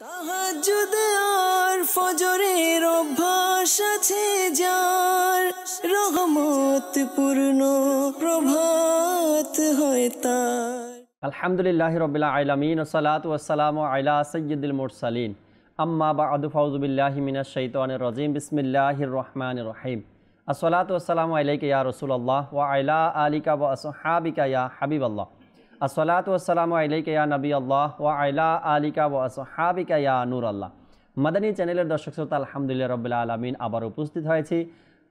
তাহাজ্জুদ আর ফজরের অভ্যাস আছে যার, রহমত পূর্ণ প্রভাত হয় তার। আলহামদুলিল্লাহি রাব্বিল আলামিন ওয়া সালাতু ওয়াস সালামু আলা সাইয়্যিদিল মুরসালিন আম্মা বা'দু ফাউযু বিল্লাহি মিনাশ শাইতানির রাজীম বিসমিল্লাহির রহমানির রহিম আসসালাতু ওয়াস সালামু আলাইকা ইয়া রাসূলুল্লাহ ওয়া আলা আলিকা ওয়া আসহাবিকা ইয়া হাবিবাল্লাহ আসসালাতু ওয়াস সালামু আলাইকা ইয়া নবিয়াল্লাহ ওয়া আলা আলিকা ওয়া আসহাবিকা ইয়া নূরাল্লাহ। মাদানী চ্যানেলের দর্শক শ্রোতা, আলহামদুলিল্লাহ রাব্বিল আলামিন আবার উপস্থিত হয়েছি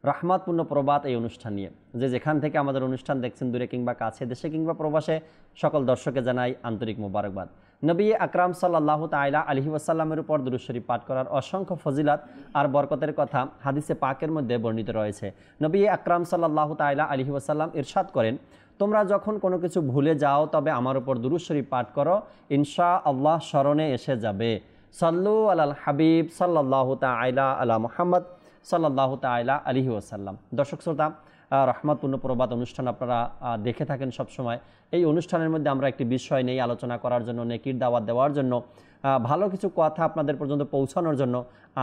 রহমতপূর্ণ প্রবাদ এই অনুষ্ঠান নিয়ে। যেখান থেকে আমাদের অনুষ্ঠান দেখছেন, দূরে কিংবা কাছে, দেশে কিংবা প্রবাসে, সকল দর্শকে জানাই আন্তরিক মোবারকবাদ। নবী আকরাম সাল্লাল্লাহু তাআলা আলাইহি ওয়াসাল্লামের উপর দুরূদ শরীফ পাঠ করার অসংখ্য ফজিলত আর বরকতের কথা হাদিসে পাকের মধ্যে বর্ণিত রয়েছে। নবী আকরাম সাল্লাল্লাহু তাআলা আলাইহি ওয়াসাল্লাম ইরশাদ করেন, তোমরা যখন কোনো কিছু ভুলে যাও তবে আমার উপর দুরূদ শরীফ পাঠ করো, ইনশাআল্লাহ স্মরণে এসে যাবে। সাল্লু আলাল হাবিব সাল্লাল্লাহু তাআলা আলা মুহাম্মদ সাল্লাল্লাহু তাআলা আলাইহি ওয়াসাল্লাম। দর্শক শ্রোতা, রহমতপূর্ণ প্রবাদ অনুষ্ঠান আপনারা দেখে থাকেন সবসময়। এই অনুষ্ঠানের মধ্যে আমরা একটি বিষয় নিয়ে আলোচনা করার জন্য, নেকির দাওয়াত দেওয়ার জন্য, ভালো কিছু কথা আপনাদের পর্যন্ত পৌঁছানোর জন্য,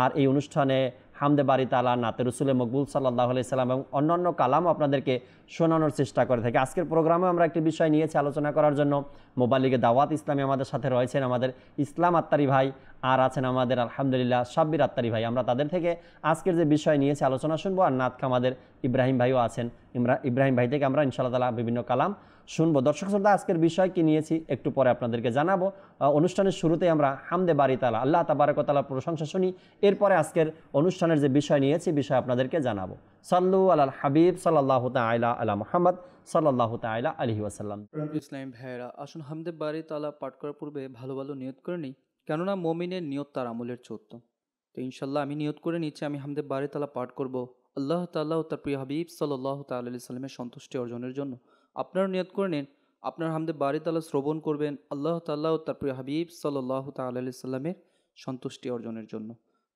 আর এই অনুষ্ঠানে হামদে বারি তাআলা, নাতে রসুলে মকবুল সাল্লাল্লাহু আলাইহি সাল্লাম এবং অন্যান্য কালামও আপনাদেরকে শোনানোর চেষ্টা করে থাকি। আজকের প্রোগ্রামে আমরা একটি বিষয় নিয়েছি আলোচনা করার জন্য। মোবাইলিগে দাওয়াত ইসলামী আমাদের সাথে রয়েছেন আমাদের ইসলাম আত্তারি ভাই, আর আছেন আমাদের আলহামদুলিল্লাহ সাব্বির আত্তারি ভাই। আমরা তাদের থেকে আজকের যে বিষয় নিয়েছি আলোচনা শুনবো, আর নাতকে আমাদের ইব্রাহিম ভাইও আছেন। ইব্রাহিম ভাই থেকে আমরা ইনশাআল্লাহ তাআলা বিভিন্ন কালাম শুনবো। দর্শক শ্রোতা, আজকের বিষয় কি নিয়েছি একটু পরে আপনাদেরকে জানাবো। অনুষ্ঠানের শুরুতে আমরা হামদে বারি তাআলা, আল্লাহ তাবারক ওয়া তাআলার প্রশংসা শুনি, এরপরে আজকের অনুষ্ঠানের যে বিষয় নিয়েছি বিষয় আপনাদেরকে জানাবো। সাল্লু আলাল হাবিব সাল্লাল্লাহু তাআলা আলা মুহাম্মদ সাল্লাল্লাহু তাআলা আলাইহি ওয়াসাল্লাম। ইসলাম ভাইয়েরা, আসুন হামদে বারি তাআলা পাঠ করার পূর্বে ভালো ভালো নিয়ত করে নিই, কেননা মুমিনের নিয়ত তার আমলের চোত্ত। তো ইনশাল্লাহ আমি নিয়ত করে নিচ্ছি, আমি হামদে বারি তাআলা পাঠ করব আল্লাহ তাআলা ও তার প্রিয় হাবিব সাল্লাল্লাহু তাআলা আলাইহি সাল্লামের সন্তুষ্টি অর্জনের জন্য। আপনারা নিয়ত করে নিন, আপনার হামদে বারি তাআলা শ্রবণ করবেন আল্লাহ তাআলা ও তার প্রিয় হাবিব সাল্লাল্লাহু তাআলা আলাইহি সাল্লামের সন্তুষ্টি অর্জনের জন্য।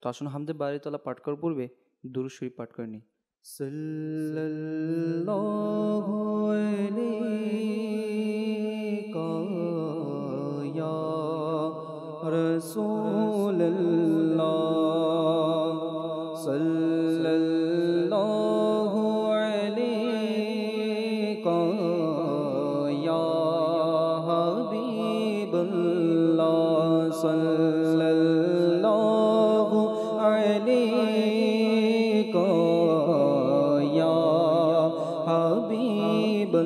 তো আসুন হামদে বারি তাআলা পাঠ করার পূর্বে দুরূদ শরীফ পাঠ করে নিই। সাল্লাল্লাহু আলাইকা ইয়া রাসূলুল্লাহ, সাল্লাল্লাহু আলাইকা ইয়া হাবিবাল্লাহ, সাল্লাল্লাহু আলাইকা ইয়া হাবিবাল্লাহ।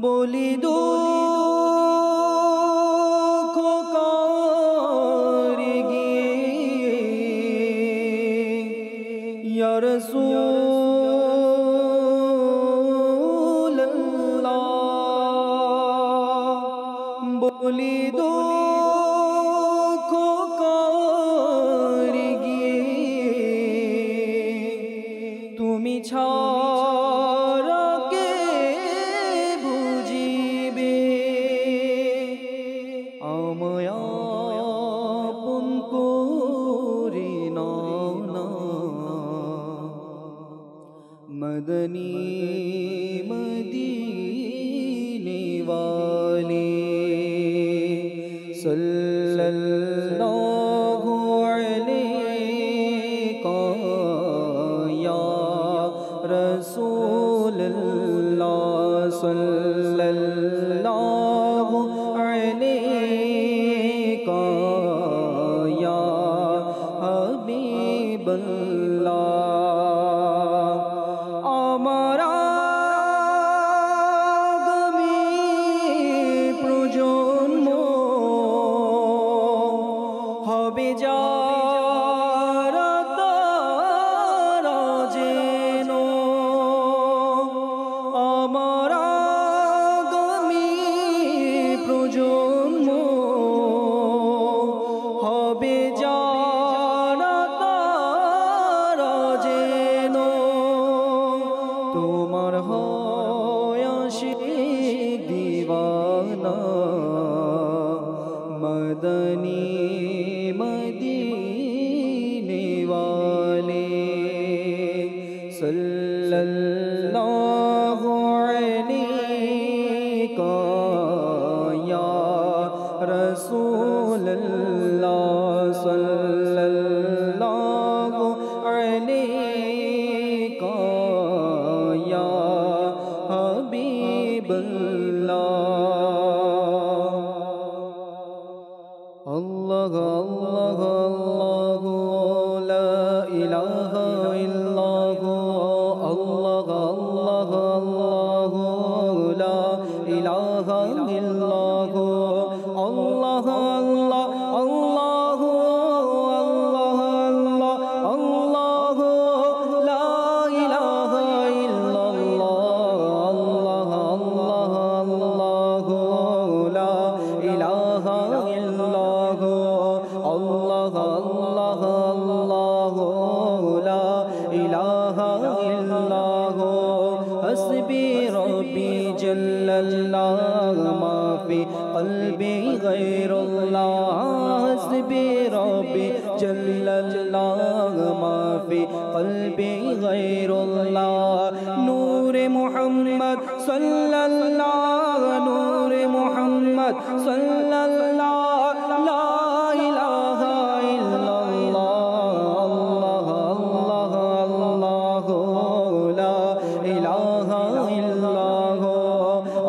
বলি দুঃখ কারে গিয়ে ইয়া রাসূলুল্লাহ, বলি দুঃখ কারে গিয়ে তুমি ছাড়া কে বুঝিবে, আমায় আপন করে নাও না, মদনী মদিনে ওয়ালে, সাল্লাল্লাহু আলাইকা ইয়া রাসূলুল্লাহ, সাল্লাল্লাহু আলাইকা ইয়া হাবিবাল্লাহ। আমার আগামী প্রজন্ম হবে যারা তারা যেন, আমার আগামী প্রজন্ম হবে যারা তারা যেন তোমার হয় আশিক দিওয়ানা, মদনী মদিনে ওয়ালে, সাল্লাল্লাহু আলাইকা রাসূলুল্লাহ সাল্লাল্লাহু আলাইকা ইয়া হাবিবাল্লাহ। আল্লাহ আল্লাহ আল্লাহু লা ইলাহা ইল্লাহু আল্লাহ আল্লাহ আল্লাহু লা ইলাহা ইল্লাহু আল্লাহ আল্লাহ আল্লাহু আল্লাহ আল্লাহ আল্লাহু লা ইলাহা ইল্লাল্লাহ আল্লাহ আল্লাহ আল্লাহু লা ইলাহা ইল্লাহু আল্লাহ আল্লাহ আল্লাহু লা ইলাহা ইল্লাহু হাসবি রব্বি জাল্লাল্লাহ মা ফি কলবি গায়রুল্লাহ হাসবি রব্বি জাল্লাল্লাহ মা ফি কলবি গায়রুল্লাহ নূরে মুহাম্মদ সাল্লাল্লাহ নূরে মুহাম্মদ সাল্লাল্লাহ লা ইলাহা ইল্লাল্লাহ আল্লাহ আল্লাহ আল্লাহ লা ইলাহা ইল্লাল্লাহ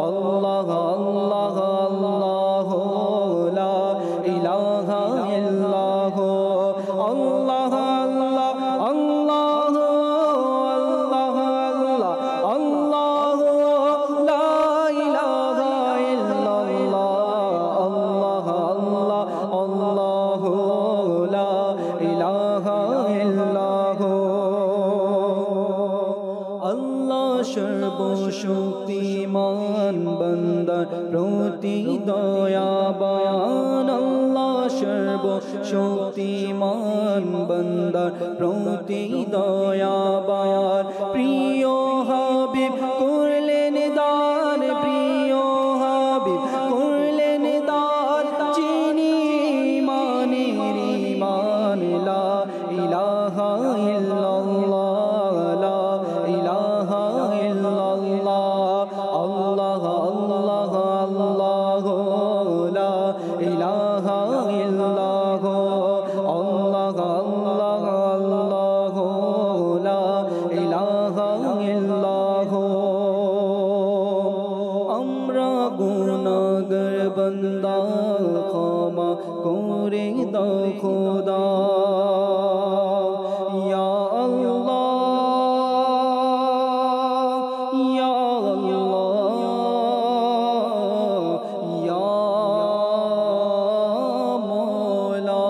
আল্লাহ আল্লাহ আল্লাহ লা ইলাহা ইল্লাল্লাহ আল্লাহ আল্লাহ আল্লাহ আল্লাহ আল্লাহ আল্লাহ লা ইলাহা ইল্লাল্লাহ আল্লাহ আল্লাহ আল্লাহ লা ইলাহা ইল্লাল্লাহ। আল্লাহ সর্বশক্তিমান বান্দার প্রতি দয়াবান আল্লাহ সর্বশক্তিমান বান্দার প্রতি দয়াবান প্রিয় হাবিব করলেন দান প্রিয় হাবিব করলেন দান যিনি মানের ঈমান লা ইলাহা ইল্লাল্লাহ লা ইলাহা ইল্লাল্লাহ আল্লাহ আল্লাহ আল্লাহ লা ইলাহা ইল্লাল্লাহ আল্লাহ আল্লাহ আল্লাহ লা ইলাহা ইল্লাল্লাহ। আমরা গুনাহগার বান্দা ক্ষমা করে দাও খোদা ইয়া আল্লাহ ইয়া আল্লাহ ইয়া মওলা।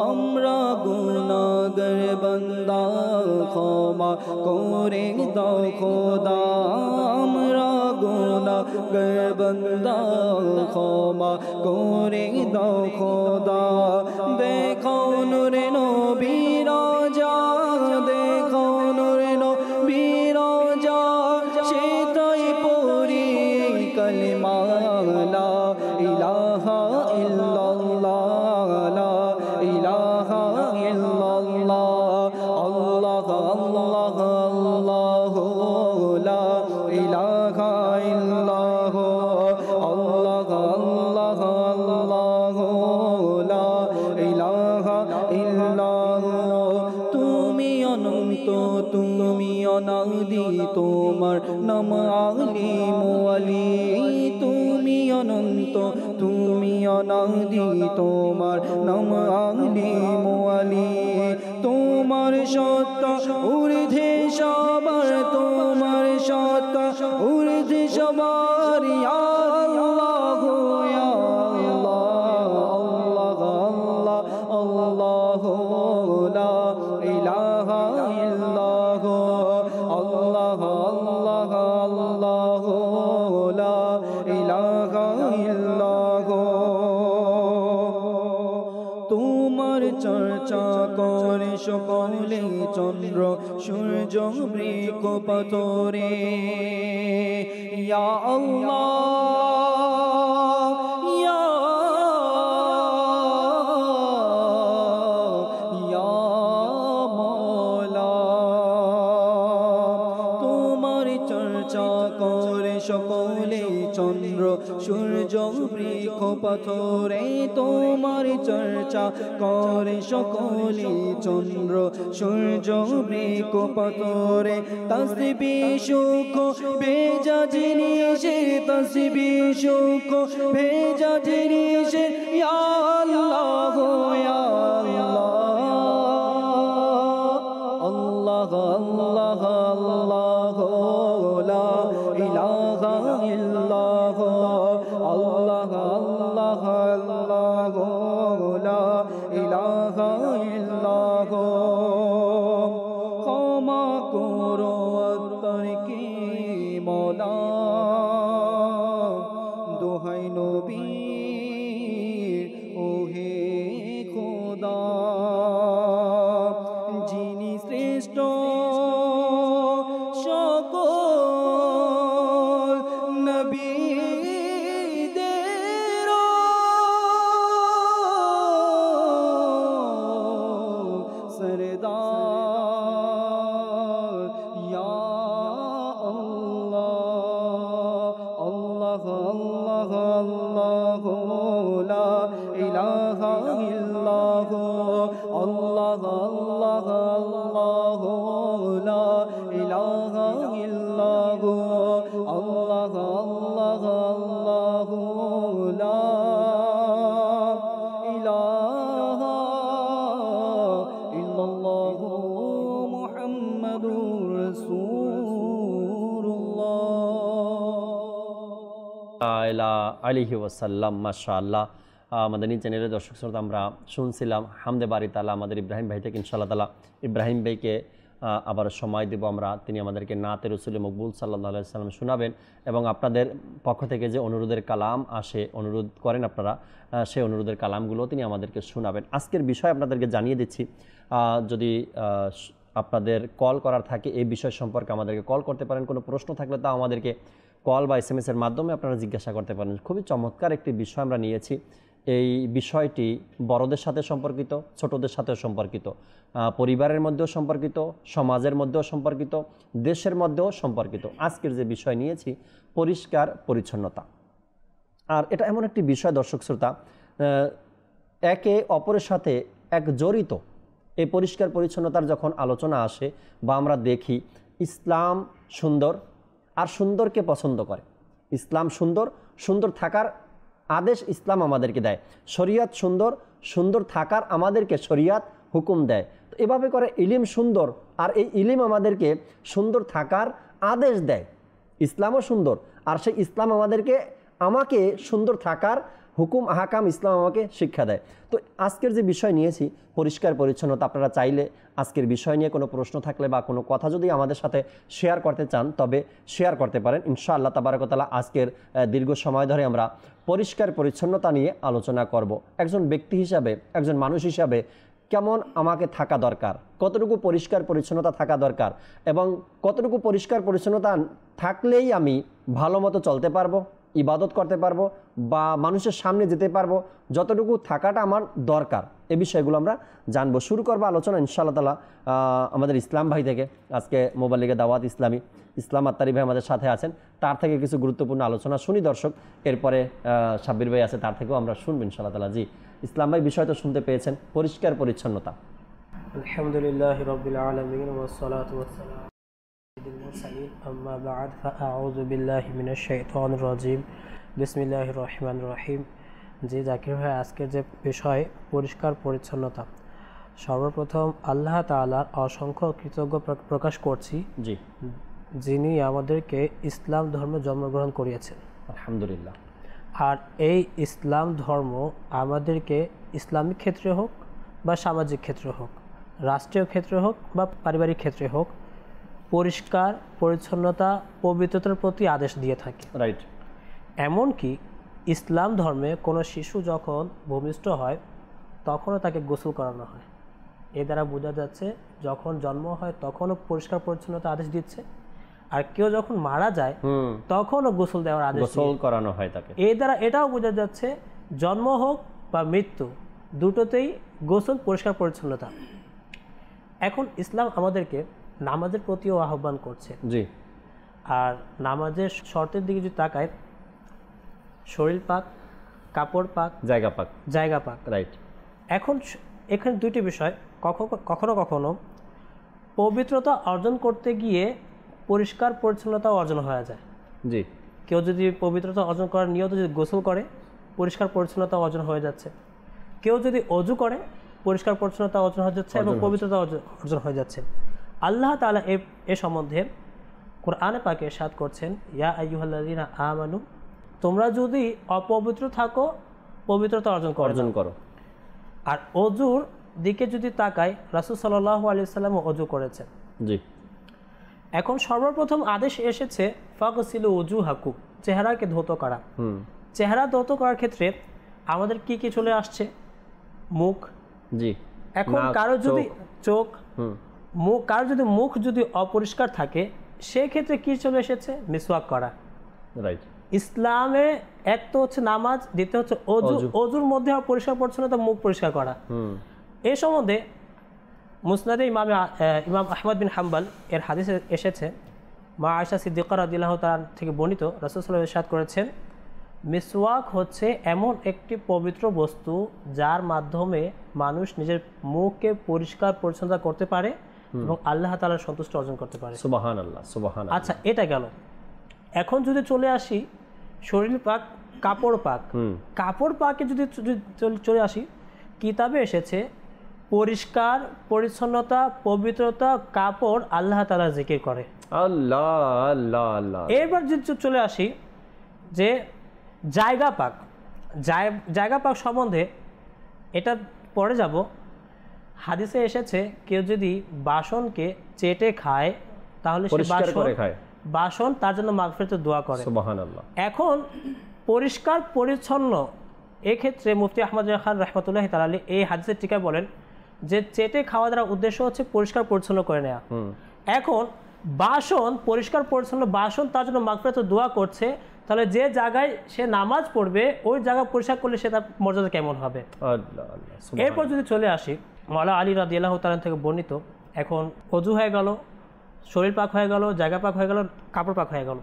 আমরা গুনাহগার বান্দা ক্ষমা করে দাও খোদা আমরা গুনাহগার বান্দা ক্ষমা করে দাও খোদা দেখো নূরে নবী রাজা দেখো নূরে নবী রাজা সেটাই পড়ি কালিমা লা ইলাহা ইল্লাল্লাহ লা ইলাহা ইল্লাল্লাহ আল্লাহ আল্লাহ আল্লাহ লা ইলাহা ইল্লাল্লাহ আল্লাহ আল্লাহ আল্লাহ লা ইলাহা ইল্লাল্লাহ। তুমি অনন্ত তুমি অনাদি তোমার নাম আলিম ওয়ালি তুমি অনন্ত তুমি অনাদি তোমার নাম আলিম ওয়ালি তোমার সত্তা ঊর্ধ্বে সবার তোমার সত্তা ঊর্ধ্বে সবার ইয়া আল্লাহ ইয়া আল্লাহ আল্লাহ আল্লাহ আল্লাহ লা ইলাহা ইল্লাল্লাহ আল্লাহ আল্লাহ আল্লাহ লা ইলাহা ইল্লাল্লাহ। তোমার চর্চা করে সকলে চন্দ্র সূর্য মৃগ পাথরে ইয়া আল্লাহ ইয়া ইয়া মওলা। তোমার চর্চা করে সকলে চন্দ্র সূর্য বৃক্ষ পাথরে তোমার চর্চা করে সকলে চন্দ্র সূর্য বৃক্ষ পাথরে তাসবিহ সুখ ভেজা জিনিসে তাসবিহ সুখ ভেজা জিনিসে ইয়া আল্লাহ ইয়া আল্লাহ আল্লাহ আল্লাহ লা ইলাহা ইল্লাল্লাহ আল্লাহ আল্লাহ আল্লাহ লা ইলাহা ইল্লাল্লাহ ক্ষমা করো আত্মার কি মওলা দোহাই নবীর ওহে খোদা যিনি শ্রেষ্ঠ সকল নবীদের সরদার ইয়া আল্লাহ আল্লাহ আল্লাহ আল্লাহ লা ইলাহা ইল্লাল্লাহ আল্লাহ আল্লাহ আল্লাহ লা ইলাহা ইল্লাল্লাহ আল্লাহ আল্লাহ আল্লাহ লা ইলাহা ইল্লাল্লাহ মুহাম্মাদুর রাসূলুল্লাহ আলাইহি ওয়াসাল্লাম। মাশাআল্লাহ। মাদানী চ্যানেলের দর্শক শ্রোতা, আমরা শুনছিলাম হামদে বারি তাআলা আমাদের ইব্রাহিম ভাই থেকে। ইনশাআল্লাহ তাআলা ইব্রাহিম ভাইকে আবার সময় দেব আমরা, তিনি আমাদেরকে নাতে রসুল মকবুল সাল্লাল্লাহু আলাইহি ওয়াসাল্লাম শোনাবেন এবং আপনাদের পক্ষ থেকে যে অনুরোধের কালাম আসে, অনুরোধ করেন আপনারা, সেই অনুরোধের কালামগুলো তিনি আমাদেরকে শোনাবেন। আজকের বিষয় আপনাদেরকে জানিয়ে দিচ্ছি, যদি আপনাদের কল করার থাকে এই বিষয় সম্পর্কে আমাদেরকে কল করতে পারেন। কোনো প্রশ্ন থাকলে তা আমাদেরকে কল বা SMS এর মাধ্যমে আপনারা জিজ্ঞাসা করতে পারেন। খুবই চমৎকার একটি বিষয় আমরা নিয়েছি। এই বিষয়টি বড়দের সাথে সম্পর্কিত, ছোটদের সাথেও সম্পর্কিত, পরিবারের মধ্যেও সম্পর্কিত, সমাজের মধ্যেও সম্পর্কিত, দেশের মধ্যেও সম্পর্কিত। আজকের যে বিষয় নিয়েছি পরিষ্কার পরিচ্ছন্নতা। আর এটা এমন একটি বিষয় দর্শক শ্রোতা, একে অপরের সাথে এক জড়িত। এই পরিষ্কার পরিচ্ছন্নতার যখন আলোচনা আসে বা আমরা দেখি, ইসলাম সুন্দর আর সুন্দরকে পছন্দ করে। ইসলাম সুন্দর, সুন্দর থাকার আদেশ ইসলাম আমাদেরকে দেয়। শরিয়াত সুন্দর, সুন্দর থাকার আমাদেরকে শরিয়াত হুকুম দেয়। তো এভাবে করে ইলিম সুন্দর, আর এই ইলিম আমাদেরকে সুন্দর থাকার আদেশ দেয়। ইসলামও সুন্দর, আর সেই ইসলাম আমাকে সুন্দর থাকার হুকুম আহকাম ইসলাম আমাকে শিক্ষা দেয়। তো আজকের যে বিষয় নিয়েছি পরিষ্কার পরিচ্ছন্নতা, আপনারা চাইলে আজকের বিষয় নিয়ে কোনো প্রশ্ন থাকলে বা কোনো কথা যদি আমাদের সাথে শেয়ার করতে চান তবে শেয়ার করতে পারেন। ইনশাআল্লাহ তাবারাক ওয়া তাআলা আজকের দীর্ঘ সময় ধরে আমরা পরিষ্কার পরিচ্ছন্নতা নিয়ে আলোচনা করব। একজন ব্যক্তি হিসাবে, একজন মানুষ হিসাবে কেমন আমাকে থাকা দরকার, কতটুকু পরিষ্কার পরিচ্ছন্নতা থাকা দরকার এবং কতটুকু পরিষ্কার পরিচ্ছন্নতা থাকলেই আমি ভালো মতো চলতে পারবো, ইবাদত করতে পারবো বা মানুষের সামনে যেতে পারবো, যতটুকু থাকাটা আমার দরকার, এই বিষয়গুলো আমরা জানবো। শুরু করবো আলোচনা ইনশাআল্লাহ তাআলা আমাদের ইসলাম ভাই থেকে। আজকে মোবাইল লিগে দাওয়াত ইসলামী ইসলাম আত্তারি ভাই আমাদের সাথে আছেন, তার থেকে কিছু গুরুত্বপূর্ণ আলোচনা শুনি দর্শক। এরপরে সাব্বির ভাই আছে, তার থেকেও আমরা শুনবো ইনশাআল্লাহ তাআলা। জি ইসলাম ভাই, বিষয় তো শুনতে পেয়েছেন, পরিষ্কার পরিচ্ছন্নতা। আলহামদুলিল্লাহি রাব্বিল আলামিন ওয়াস সালাতু ওয়াস সালামু আলাল মুরসালিন আম্মা বা'দ ফাআউযু বিল্লাহি মিনাশ শাইতানির রাজিম বিসমিল্লাহির রহমানির রহিম। জি জাকির ভাই, আজকের যে বিষয় পরিষ্কার পরিচ্ছন্নতা, সর্বপ্রথম আল্লাহ তাআলার অসংখ্য কৃতজ্ঞ প্রকাশ করছি জি, যিনি আমাদেরকে ইসলাম ধর্মে জন্মগ্রহণ করিয়েছেন, আলহামদুলিল্লাহ। আর এই ইসলাম ধর্ম আমাদেরকে ইসলামিক ক্ষেত্রে হোক বা সামাজিক ক্ষেত্রে হোক, রাষ্ট্রীয় ক্ষেত্রে হোক বা পারিবারিক ক্ষেত্রে হোক, পরিষ্কার পরিচ্ছন্নতা পবিত্রতার প্রতি আদেশ দিয়ে থাকে। রাইট। এমনকি ইসলাম ধর্মে কোনো শিশু যখন ভূমিষ্ঠ হয় তখনও তাকে গোসল করানো হয়। এর দ্বারা বোঝা যাচ্ছে যখন জন্ম হয় তখনও পরিষ্কার পরিচ্ছন্নতা আদেশ দিচ্ছে, আর কেউ যখন মারা যায় তখনও গোসল দেওয়ার আদেশ করানো হয় তাকে। এর দ্বারা এটাও বোঝা যাচ্ছে জন্ম হোক বা মৃত্যু দুটোতেই গোসল পরিষ্কার পরিচ্ছন্নতা। এখন ইসলাম আমাদেরকে নামাজের প্রতিও আহ্বান করছে। জি। আর নামাজের শর্তের দিকে যদি তাকায়, শরীর পাক, কাপড় পাক, জায়গা পাক। জায়গা পাক। রাইট। এখন এখানে দুইটি বিষয়, কখনো কখনো পবিত্রতা অর্জন করতে গিয়ে পরিষ্কার পরিচ্ছন্নতা অর্জন হয়ে যায়। জি। কেউ যদি পবিত্রতা অর্জন করার নিয়ত যদি গোসল করে, পরিষ্কার পরিচ্ছন্নতা অর্জন হয়ে যাচ্ছে। কেউ যদি অজু করে, পরিষ্কার পরিচ্ছন্নতা অর্জন হয়ে যাচ্ছে এবং পবিত্রতা অর্জন হয়ে যাচ্ছে। আল্লাহ তাআলা এ সম্বন্ধে কোরআনে পাকে ইরশাদ করছেন, ইয়া আইয়ুহাল্লাযীনা আমানু, তোমরা যদি অপবিত্র থাকো পবিত্রতা অর্জন করো। আর অজুর দিকে যদি তাকাই, রাসূল সাল্লাল্লাহু আলাইহি ওয়াসাল্লাম অজু করেছেন। জি। এখন সর্বপ্রথম আদেশ এসেছে ফাগসিলু উজুহাকুম, চেহারাকে ধৌত করা। চেহারা ধৌত করার ক্ষেত্রে আমাদের কি কি চলে আসছে? মুখ। জি। এখন কারো যদি চোখ, মুখ, কারো যদি মুখ যদি অপরিষ্কার থাকে, সেই ক্ষেত্রে কি চলে এসেছে? মিসওয়াক করা। রাইট। ইসলামে এক তো হচ্ছে নামাজ, দ্বিতীয় হচ্ছে অজু। অজুর মধ্যে পরিষ্কার পরিচ্ছন্নতা, মুখ পরিষ্কার করা। এই সম্বন্ধে মুসনাদে ইমাম আহমদ বিন হাম্বল এর হাদিসে এসেছে, মা আয়েশা সিদ্দিকা রাদিয়াল্লাহু তাআলা থেকে বর্ণিত, রাসূল সাল্লাল্লাহু আলাইহি ওয়াসাল্লাম ইরশাদ করেছেন, মিসওয়াক হচ্ছে এমন একটি পবিত্র বস্তু যার মাধ্যমে মানুষ নিজের মুখকে পরিষ্কার পরিচ্ছন্ন করতে পারে এবং আল্লাহ তাআলার সন্তুষ্টি অর্জন করতে পারে। সুবহানাল্লাহ, সুবহানাল্লাহ। আচ্ছা, এটা গেল। এখন যদি চলে আসি শরীর পাক, কাপড় পাক। কাপড় পাকে যদি চলে আসি, কিতাবে এসেছে পরিষ্কার পরিচ্ছন্নতা, পবিত্রতা, কাপড় আল্লাহ তাআলা জিকির করে। আল্লাহ আল্লাহ আল্লাহ। এবার যদি চলে আসি যে জায়গা পাক, জায়গা পাক সম্বন্ধে এটা পরে যাব। হাদিসে এসেছে কেউ যদি বাসনকে চেটে খায় তাহলে সে বাসন তার জন্য মাগফিরাতের দোয়া করে। সুবহানাল্লাহ। এখন পরিষ্কার পরিচ্ছন্ন এক্ষেত্রে মুফতি আহমদ খান রাহমাতুল্লাহি তাআলা আলাইহি এই হাদিসের টিকায় বলেন যে চেটে খাওয়া দ্বারা উদ্দেশ্য হচ্ছে পরিষ্কার পরিচ্ছন্ন করে নেওয়া। এখন বাসন পরিষ্কার পরিচ্ছন্ন, বাসন তার জন্য মাগফিরাতের দোয়া করছে, তাহলে যে জায়গায় সে নামাজ পড়বে ওই জায়গা পরিষ্কার করলে সে তার মর্যাদা কেমন হবে? এরপর যদি চলে আসি মাওলা আলী রাদিয়াল্লাহু তাআলা থেকে বর্ণিত, এখন অজু হয়ে গেল, শরীর পাক হয়ে গেল, জায়গা পাক হয়ে গেল, কাপড় পাক হয়ে গেল।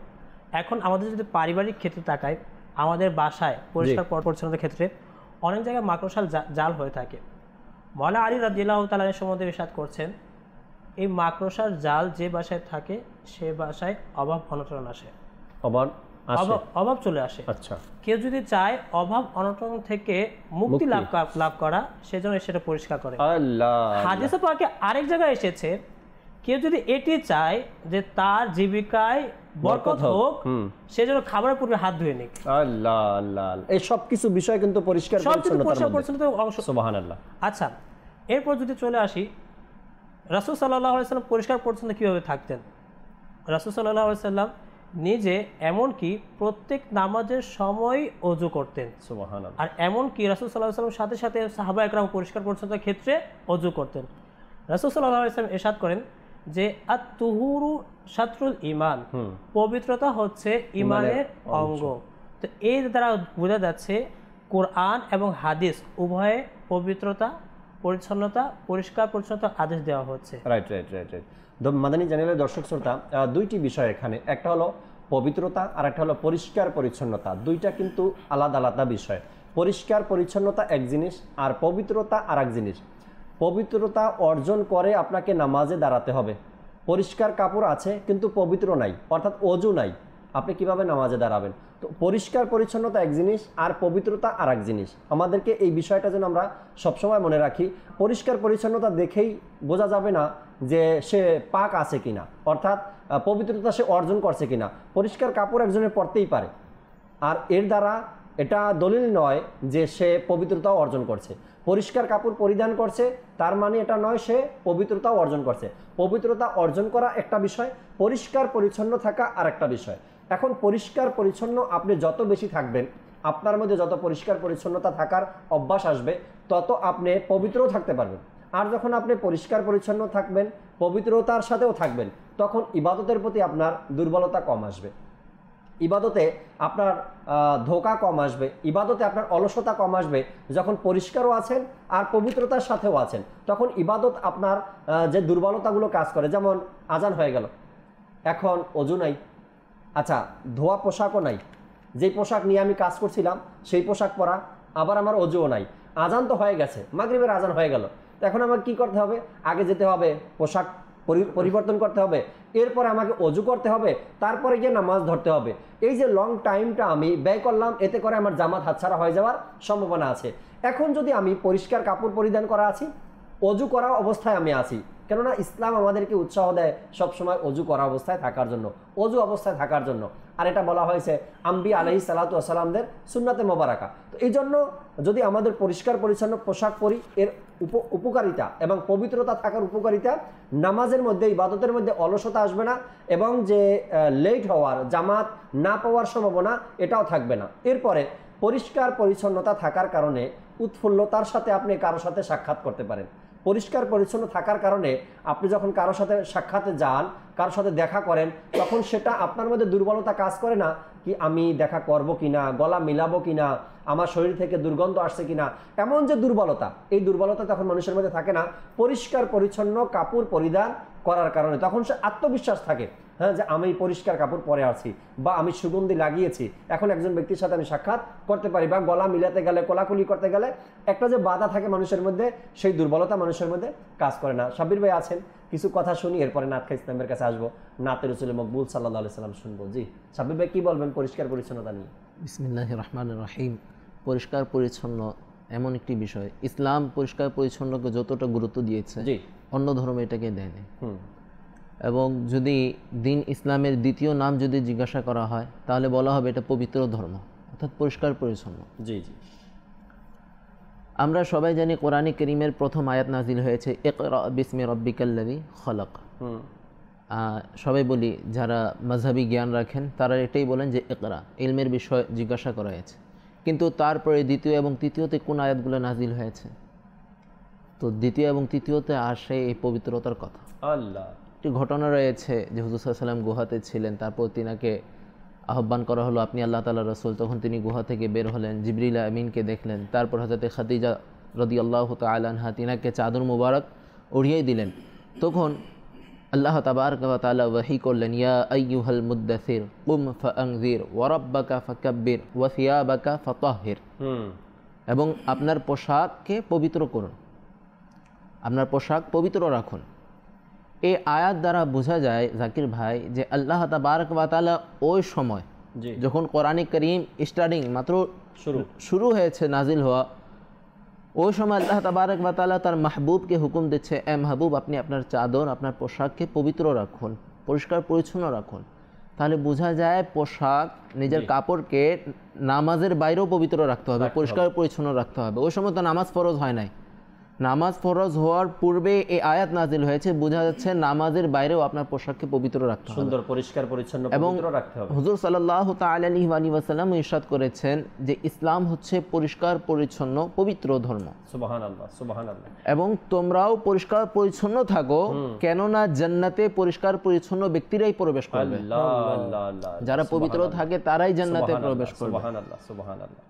এখন আমাদের যদি পারিবারিক ক্ষেত্রে তাকাই, আমাদের বাসায় পরিষ্কার পরিচ্ছন্নতার ক্ষেত্রে অনেক জায়গায় মাকড়সার জাল হয়ে থাকে। মাওলানা আলী রাদিয়াল্লাহু তাআলা এর সম্বন্ধে ইরশাদ করছেন, এই মাকড়সার জাল যে বাসায় থাকে সে বাসায় অভাব অনটন আসে, অভাব চলে আসে। আচ্ছা, কেউ যদি চায় অভাব অনটন থেকে মুক্তি লাভ করা, সেজন্য সেটা পরিষ্কার করে। হাদিসে পাকে আরেক জায়গায় এসেছে, কেউ যদি এটি চায় যে তার জীবিকায় বরকত হোক, সেজন্য খাবারের পূর্বে হাত ধুয়ে নিক। আল্লাহ আল্লাহ। এই সব কিছু বিষয় কিন্তু পরিষ্কার পরিচ্ছন্নতার অংশ। সুবহানাল্লাহ। আচ্ছা, এরপর যদি চলে আসি রাসূল সাল্লাল্লাহু আলাইহি ওয়াসাল্লাম পরিষ্কার পরিচ্ছন্ন কিভাবে থাকতেন। রাসূল সাল্লাল্লাহু আলাইহি ওয়াসাল্লাম নিজে এমনকি প্রত্যেক নামাজের সময় ওযু করতেন। সুবহানাল্লাহ। আর এমনকি রাসূল সাল্লাল্লাহু আলাইহি ওয়াসাল্লাম সাথে সাথে সাহাবা একরাম পরিষ্কার পরিচ্ছন্নতার ক্ষেত্রে ওযু করতেন। রাসূল সাল্লাল্লাহু আলাইহি ওয়াসাল্লাম ইরশাদ করেন যে আত-তুহুরু শাতরুল ঈমান, পবিত্রতা হচ্ছে ঈমানের অঙ্গ। তো এর দ্বারা বোঝা যাচ্ছে কোরআন এবং হাদিস উভয়ে পবিত্রতা, পরিচ্ছন্নতা, পরিষ্কার পরিচ্ছন্নতার আদেশ দেওয়া হচ্ছে। Right right right right. Madani চ্যানেলের দর্শক শ্রোতা, দুইটি বিষয় এখানে, একটা হলো পবিত্রতা আর একটা হলো পরিষ্কার পরিচ্ছন্নতা। দুইটা কিন্তু আলাদা আলাদা বিষয়। পরিষ্কার পরিচ্ছন্নতা এক জিনিস আর পবিত্রতা আর এক জিনিস। পবিত্রতা অর্জন করে আপনাকে নামাজে দাঁড়াতে হবে। পরিষ্কার কাপড় আছে কিন্তু পবিত্র নাই, অর্থাৎ অজু নাই, আপনি কিভাবে নামাজে দাঁড়াবেন? তো পরিষ্কার পরিচ্ছন্নতা এক জিনিস আর পবিত্রতা আর এক জিনিস। আমাদেরকে এই বিষয়টা যেন আমরা সবসময় মনে রাখি। পরিষ্কার পরিচ্ছন্নতা দেখেই বোঝা যাবে না যে সে পাক আছে কিনা, অর্থাৎ পবিত্রতা সে অর্জন করছে কিনা। পরিষ্কার কাপড় একজনের পরতেই পারে, আর এর দ্বারা এটা দলিল নয় যে সে পবিত্রতাও অর্জন করছে। পরিষ্কার কাপড় পরিধান করছে তার মানে এটা নয় সে পবিত্রতাও অর্জন করছে। পবিত্রতা অর্জন করা একটা বিষয়, পরিষ্কার পরিচ্ছন্ন থাকা আর একটা বিষয়। এখন পরিষ্কার পরিচ্ছন্ন আপনি যত বেশি থাকবেন, আপনার মধ্যে যত পরিষ্কার পরিচ্ছন্নতা থাকার অভ্যাস আসবে, তত আপনি পবিত্রও থাকতে পারবেন। আর যখন আপনি পরিষ্কার পরিচ্ছন্ন থাকবেন, পবিত্রতার সাথেও থাকবেন, তখন ইবাদতের প্রতি আপনার দুর্বলতা কম আসবে, ইবাদতে আপনার ধোঁকা কম আসবে, ইবাদতে আপনার অলসতা কম আসবে। যখন পরিষ্কারও আছেন আর পবিত্রতার সাথেও আছেন, তখন ইবাদত আপনার যে দুর্বলতাগুলো কাজ করে, যেমন আজান হয়ে গেল, এখন অজু নাই, আচ্ছা ধোয়া পোশাকও নাই, যেই পোশাক নিয়ে আমি কাজ করছিলাম সেই পোশাক পরা, আবার আমার অজুও নাই, আজান তো হয়ে গেছে, মাগরিবের আজান হয়ে গেল, তো এখন আমার কি করতে হবে? আগে যেতে হবে, পোশাক পরিবর্তন করতে হবে, এরপরে আমাকে অজু করতে হবে, তারপরে গিয়ে নামাজ ধরতে হবে। এই যে লং টাইমটা আমি ব্যয় করলাম, এতে করে আমার জামাত হাতছাড়া হয়ে যাওয়ার সম্ভাবনা আছে। এখন যদি আমি পরিষ্কার কাপড় পরিধান করা আছি, অজু করা অবস্থায় আমি আছি, কেননা ইসলাম আমাদেরকে উৎসাহ দেয় সবসময় অজু করা অবস্থায় থাকার জন্য, অজু অবস্থায় থাকার জন্য। আর এটা বলা হয়েছে আম্বিয়া আলাইহিস সালাতু ওয়াস সালামদের সুন্নাতে মোবারাকা। তো এই জন্য যদি আমাদের পরিষ্কার পরিচ্ছন্ন পোশাক পরি, এর উপকারিতা এবং পবিত্রতা থাকার উপকারিতা, নামাজের মধ্যে ইবাদতের মধ্যে অলসতা আসবে না, এবং যে লেট হওয়ার, জামাত না পাওয়ার সম্ভাবনা এটাও থাকবে না। এরপরে পরিষ্কার পরিচ্ছন্নতা থাকার কারণে উৎফুল্লতার সাথে আপনি কারোর সাথে সাক্ষাৎ করতে পারেন। পরিষ্কার পরিচ্ছন্ন থাকার কারণে আপনি যখন কারোর সাথে সাক্ষাতে যান, কারোর সাথে দেখা করেন, তখন সেটা আপনার মধ্যে দুর্বলতা কাজ করে না, কি আমি দেখা করব কিনা, গলা মিলাবো কিনা, আমার শরীর থেকে দুর্গন্ধ আসছে কিনা, এমন যে দুর্বলতা, এই দুর্বলতা তখন মানুষের মধ্যে থাকে না পরিষ্কার পরিচ্ছন্ন কাপড় পরিধান করার কারণে। তখন সে আত্মবিশ্বাস থাকে, হ্যাঁ, যে আমি পরিষ্কার কাপড় পরে আছি বা আমি সুগন্ধি লাগিয়েছি, এখন একজন ব্যক্তির সাথে আমি সাক্ষাৎ করতে পারি, বা গলা মিলাতে গেলে, কোলাকুলি করতে গেলে একটা যে বাধা থাকে মানুষের মধ্যে, সেই দুর্বলতা মানুষের মধ্যে কাজ করে না। সাব্বির ভাই আছেন, কিছু কথা শুনি, এরপরে নাতখা ইসলামের কাছে আসবো, নাতে রসুল মকবুল সাল্লাল্লাহু আলাইহি সাল্লাম শুনবো। জি সাব্বির ভাই, কি বলবেন পরিষ্কার পরিচ্ছন্নতা নিয়ে? বিসমিল্লাহির রহমানির রহিম। পরিষ্কার পরিচ্ছন্ন এমন একটি বিষয়, ইসলাম পরিষ্কার পরিচ্ছন্নকে যতটা গুরুত্ব দিয়েছে অন্য ধর্ম এটাকে দেয়নি। এবং যদি দিন ইসলামের দ্বিতীয় নাম যদি জিজ্ঞাসা করা হয়, তাহলে বলা হবে এটা পবিত্র ধর্ম, অর্থাৎ পরিষ্কার পরিচ্ছন্ন। জি জি। আমরা সবাই জানি কোরআনে কারীমের প্রথম আয়াত নাজিল হয়েছে ইকরা বিসমি রাব্বিকাল্লাযী খলাক। সবাই বলি যারা মাযহাবী জ্ঞান রাখেন তারা এটাই বলেন যে ইকরা, ইলমের বিষয় জিজ্ঞাসা করা হয়েছে। কিন্তু তারপরে দ্বিতীয় এবং তৃতীয়তে কোন আয়াতগুলো নাজিল হয়েছে? তো দ্বিতীয় এবং তৃতীয়তে আসে এই পবিত্রতার কথা। আল্লাহ, একটি ঘটনা রয়েছে যে হুজুর সাল্লাল্লাহু আলাইহি ওয়াসাল্লাম গুহাতে ছিলেন, তারপর তিনাকে আহ্বান করা হলো, আপনি আল্লাহ তাআলার রাসূল। তখন তিনি গুহা থেকে বের হলেন, জিবরিল আমিনকে দেখলেন। তারপর হযরত খাদিজা রাদিয়াল্লাহু তাআলা আনহা তিনাকে চাদর মুবারক উড়িয়ে দিলেন। তখন আল্লাহ তাবারক ওয়া তাআলা ওহী করলেন, ইয়া আইয়ুহাল মুদ্দাসির কুম ফাআনজির ওয়া রাব্বাকা ফাকাব্বির ওয়া সিয়াবাকা ফাতাহহির। এবং আপনার পোশাককে পবিত্র করুন, আপনার পোশাক পবিত্র রাখুন। এই আয়াত দ্বারা বোঝা যায় জাকির ভাই যে আল্লাহ তাবারক ওয়া তাআলা ওই সময় যখন কোরআনে কারীম স্টার্টিং মাত্র শুরু হয়েছে নাজিল হওয়া, ওই সময় আল্লাহ তাবারক ওয়া তাআলা তার মাহবুবকে হুকুম দিচ্ছে, এ মাহবুব আপনি আপনার চাদর, আপনার পোশাককে পবিত্র রাখুন, পরিষ্কার পরিচ্ছন্ন রাখুন। তাহলে বোঝা যায় পোশাক, নিজের কাপড়কে নামাজের বাইরেও পবিত্র রাখতে হবে, পরিষ্কার পরিচ্ছন্ন রাখতে হবে। ওই সময় তো নামাজ ফরজ হয় নাই, নামাজ ফরজ হওয়ার পূর্বে এই আয়াত নাজিল হয়েছে, বোঝা যাচ্ছে নামাজের বাইরেও আপনার পোশাককে পবিত্র রাখতে হবে, সুন্দর পরিষ্কার পরিচ্ছন্ন পবিত্র রাখতে হবে। হুজুর সাল্লাল্লাহু তাআলা আলাইহি ওয়াসাল্লাম ইরশাদ করেছেন যে ইসলাম হচ্ছে পরিষ্কার পরিচ্ছন্ন পবিত্র ধর্ম। সুবহানাল্লাহ, সুবহানাল্লাহ। এবং তোমরাও পরিষ্কার পরিচ্ছন্ন থাকো, কেননা জান্নাতে পরিষ্কার পরিচ্ছন্ন ব্যক্তিরাই প্রবেশ করবে। যারা পবিত্র থাকে তারাই জান্নাতে প্রবেশ করবে। সুবহানাল্লাহ, সুবহানাল্লাহ,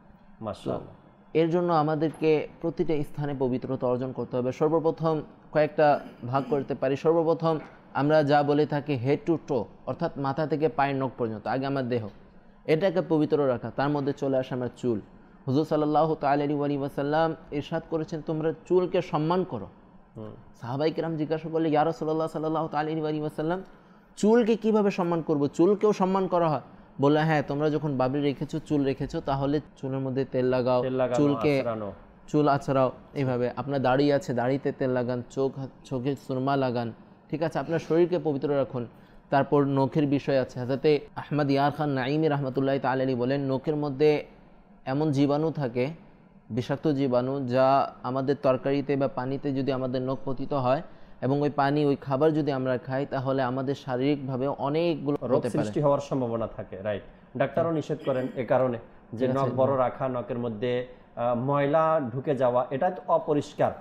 মাশাআল্লাহ। এর জন্য আমাদেরকে প্রতিটা স্থানে পবিত্রতা অর্জন করতে হবে। সর্বপ্রথম কয়েকটা ভাগ করতে পারি। সর্বপ্রথম আমরা যা বলে থাকি হেড টু টো, অর্থাৎ মাথা থেকে পায়ের নখ পর্যন্ত, আগে আমার দেহ, এটাকে পবিত্র রাখা। তার মধ্যে চলে আসে আমার চুল। হুজুর সাল্লাল্লাহু তাআলা আলাইহি ওয়াসাল্লাম ইরশাদ করেছেন তোমরা চুলকে সম্মান করো। সাহাবায়ে কেরাম জিজ্ঞাসা করলে, ইয়া রাসূলুল্লাহ সাল্লাল্লাহু তাআলা আলাইহি ওয়াসাল্লাম চুলকে কিভাবে সম্মান করব? চুলকেও সম্মান করা হয়? বললে, হ্যাঁ, তোমরা যখন বাবরি রেখেছো, চুল রেখেছো, তাহলে চুলের মধ্যে তেল লাগাও, চুলকে চুল আছড়াও, এইভাবে। আপনার দাড়ি আছে, দাড়িতে তেল লাগান, চোখে সুরমা লাগান, ঠিক আছে? আপনার শরীরকে পবিত্র রাখুন। তারপর নখের বিষয় আছে। হযরত আহমদ ইয়ার খান নাঈমি রাহমাতুল্লাহি তাআলা আলাইহি বলেন, নখের মধ্যে এমন জীবাণু থাকে, বিষাক্ত জীবাণু, যা আমাদের তরকারিতে বা পানিতে যদি আমাদের নখ পতিত হয় এবং ওই পানি, ওই খাবার যদি আমরা খাই, তাহলে আমাদের শারীরিকভাবে অনেকগুলো রোগ সৃষ্টি হওয়ার সম্ভাবনা থাকে। রাইট, ডাক্তারও নিষেধ করেন এ কারণে যে নখ বড় রাখা, নখের মধ্যে ময়লা ঢুকে যাওয়া, এটা তো অপরিষ্কার।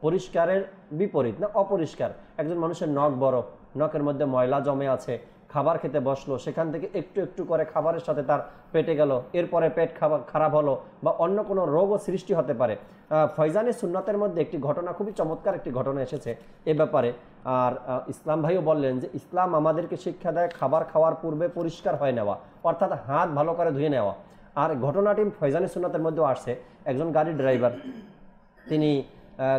পরিষ্কারের বিপরীত না, অপরিষ্কার। একজন মানুষের নখ বড়, নখের মধ্যে ময়লা জমে আছে, খাবার খেতে বসলো, সেখান থেকে একটু একটু করে খাবারের সাথে তার পেটে গেল, এরপরে পেট খারাপ হলো বা অন্য কোনো রোগও সৃষ্টি হতে পারে। ফয়জানে সুন্নাতের মধ্যে একটি ঘটনা, খুবই চমৎকার একটি ঘটনা এসেছে এ ব্যাপারে। আর ইসলাম ভাইও বললেন যে ইসলাম আমাদেরকে শিক্ষা দেয় খাবার খাওয়ার পূর্বে পরিষ্কার হয়ে নেওয়া, অর্থাৎ হাত ভালো করে ধুয়ে নেওয়া। আর ঘটনাটি ফয়জানে সুন্নাতের মধ্যেও আসছে, একজন গাড়ির ড্রাইভার, তিনি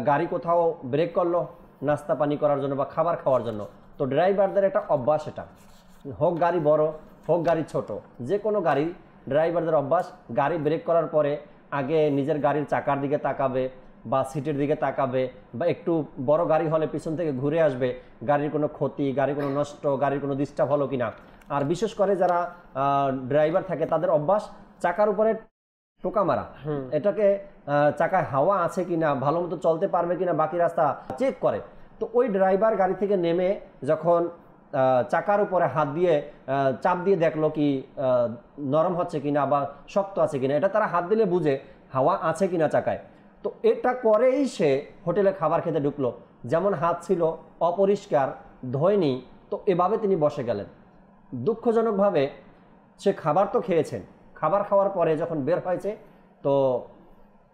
গাড়ি কোথাও ব্রেক করলো নাস্তা পানি করার জন্য বা খাবার খাওয়ার জন্য। তো ড্রাইভারদের একটা অভ্যাস, এটা হোক গাড়ি বড় হোক গাড়ি ছোট, যে কোনো গাড়ি ড্রাইভারদের অভ্যাস গাড়ি ব্রেক করার পরে আগে নিজের গাড়ির চাকার দিকে তাকাবে বা সিটের দিকে তাকাবে, বা একটু বড় গাড়ি হলে পিছন থেকে ঘুরে আসবে গাড়ির কোনো ক্ষতি, গাড়ি কোনো নষ্ট, গাড়ির কোনো ডিস্টার্ব হলো কিনা। আর বিশেষ করে যারা ড্রাইভার থাকে তাদের অভ্যাস চাকার উপরে টোকা মারা, এটাকে চাকায় হাওয়া আছে কিনা, ভালো মতো চলতে পারবে কিনা, বাকি রাস্তা চেক করে। তো ওই ড্রাইভার গাড়ি থেকে নেমে যখন চাকার উপরে হাত দিয়ে চাপ দিয়ে দেখলো কি নরম হচ্ছে কিনা বা শক্ত আছে কিনা, এটা তারা হাত দিলে বুঝে হাওয়া আছে কিনা চাকায়। তো এটা করেই সে হোটেলে খাবার খেতে ঢুকলো, যেমন হাত ছিল অপরিষ্কার, ধোয়নি, তো এভাবে তিনি বসে গেলেন। দুঃখজনকভাবে সে খাবার তো খেয়েছেন, খাবার খাওয়ার পরে যখন বের হয়েছে তো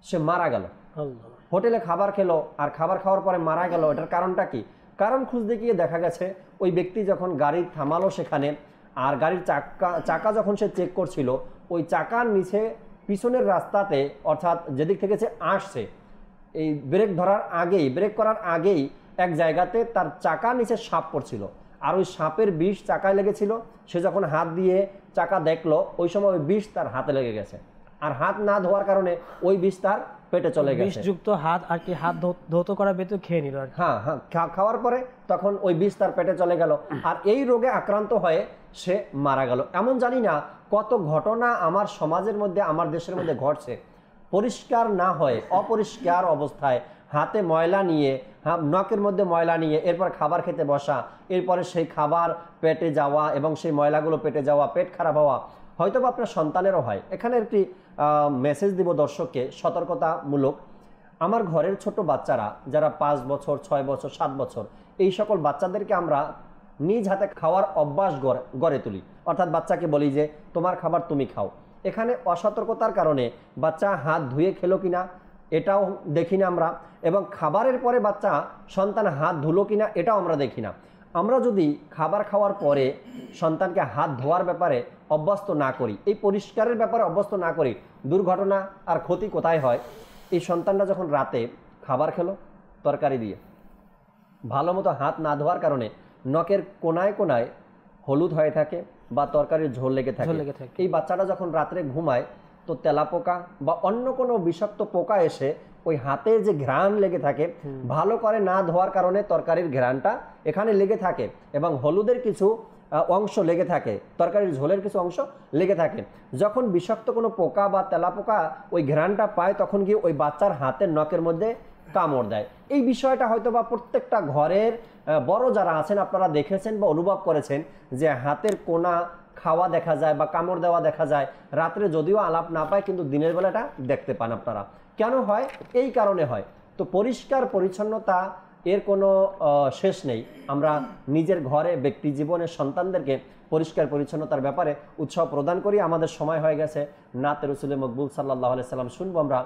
সে মারা গেল। হোটেলে খাবার খেলো আর খাবার খাওয়ার পরে মারা গেল, এটার কারণটা কি? কারণ খুঁজতে গিয়ে দেখা গেছে ওই ব্যক্তি যখন গাড়ি থামালো সেখানে, আর গাড়ির চাকা যখন সে চেক করছিল, ওই চাকার নিচে পিছনের রাস্তাতে, অর্থাৎ যেদিক থেকে সে আসছে, এই ব্রেক করার আগেই এক জায়গাতে তার চাকার নিচে সাপ পড়ছিল, আর ওই সাপের বিষ চাকায় লেগেছিল। সে যখন হাত দিয়ে চাকা দেখলো ওই সময় ওই বিষ তার হাতে লেগে গেছে, আর হাত না ধোয়ার কারণে ওই বিষ তার পেটে চলে গেছে। বিষযুক্ত হাত আর কি, হাত ধৌত করা বেতু খেয়ে নিল। হ্যাঁ, খাওয়ার পরে তখন ওই বিষ তার পেটে চলে গেল, আর এই রোগে আক্রান্ত হয়ে সে মারা গেল। এমন জানি না কত ঘটনা আমার সমাজের মধ্যে, আমার দেশের মধ্যে ঘটছে, পরিষ্কার না হয়ে অপরিষ্কার অবস্থায় হাতে ময়লা নিয়ে, নখের মধ্যে ময়লা নিয়ে এরপর খাবার খেতে বসা, এরপরে সেই খাবার পেটে যাওয়া এবং সেই ময়লাগুলো পেটে যাওয়া, পেট খারাপ হওয়া, হয়তো বা আপনার সন্তানেরও হয়। এখানে একটি মেসেজ দিব দর্শককে, সতর্কতামূলক। আমার ঘরের ছোট বাচ্চারা যারা 5 বছর, 6 বছর, 7 বছর, এই সকল বাচ্চাদেরকে আমরা নিজ হাতে খাওয়ার অভ্যাস গড়ে তুলি, অর্থাৎ বাচ্চাকে বলি যে তোমার খাবার তুমি খাও। এখানে অসতর্কতার কারণে বাচ্চা হাত ধুয়ে খেলো কিনা এটাও দেখি না আমরা, এবং খাবারের পরে সন্তান হাত ধুলো কিনা এটাও আমরা দেখি না। আমরা যদি খাবার খাওয়ার পরে সন্তানকে হাত ধোয়ার ব্যাপারে অভ্যস্ত না করি, এই পরিষ্কারের ব্যাপারে অভ্যস্ত না করি, দুর্ঘটনা আর ক্ষতি কোথায় হয়? এই সন্তানটা যখন রাতে খাবার খেলো তরকারি দিয়ে, ভালো মতো হাত না ধোয়ার কারণে নখের কোনায় কোনায় হলুদ হয়ে থাকে বা তরকারির ঝোল লেগে থাকে। এই বাচ্চাটা যখন রাত্রে ঘুমায় তো তেলাপোকা বা অন্য কোনো বিষাক্ত পোকা এসে ওই হাতে যে ঘ্রাণ লেগে থাকে, ভালো করে না ধোয়ার কারণে তরকারির ঘ্রাণটা এখানে লেগে থাকে এবং হলুদের কিছু অংশ লেগে থাকে, তরকারির ঝোলের কিছু অংশ লেগে থাকে। যখন বিষাক্ত কোনো পোকা বা তেলাপোকা ওই ঘ্রাণটা পায় তখন গিয়ে ওই বাচ্চার হাতের নখের মধ্যে কামড় দেয়। এই বিষয়টা হয়তো বা প্রত্যেকটা ঘরের বড় যারা আছেন আপনারা দেখেছেন বা অনুভব করেছেন যে হাতের কোনা খাওয়া দেখা যায় বা কামড় দেওয়া দেখা যায়। রাত্রে যদিও আলাপ না পায় কিন্তু দিনের বেলাটা দেখতে পান আপনারা। কেন হয়? এই কারণে হয়। তো পরিষ্কার পরিচ্ছন্নতা এর কোনো শেষ নেই। আমরা নিজের ঘরে, ব্যক্তি জীবনে সন্তানদেরকে পরিষ্কার পরিচ্ছন্নতার ব্যাপারে উৎসাহ প্রদান করি। আমাদের সময় হয়ে গেছে। নাতে রসুল মকবুল সাল্লাল্লাহু আলাইহি সাল্লাম শুনবো আমরা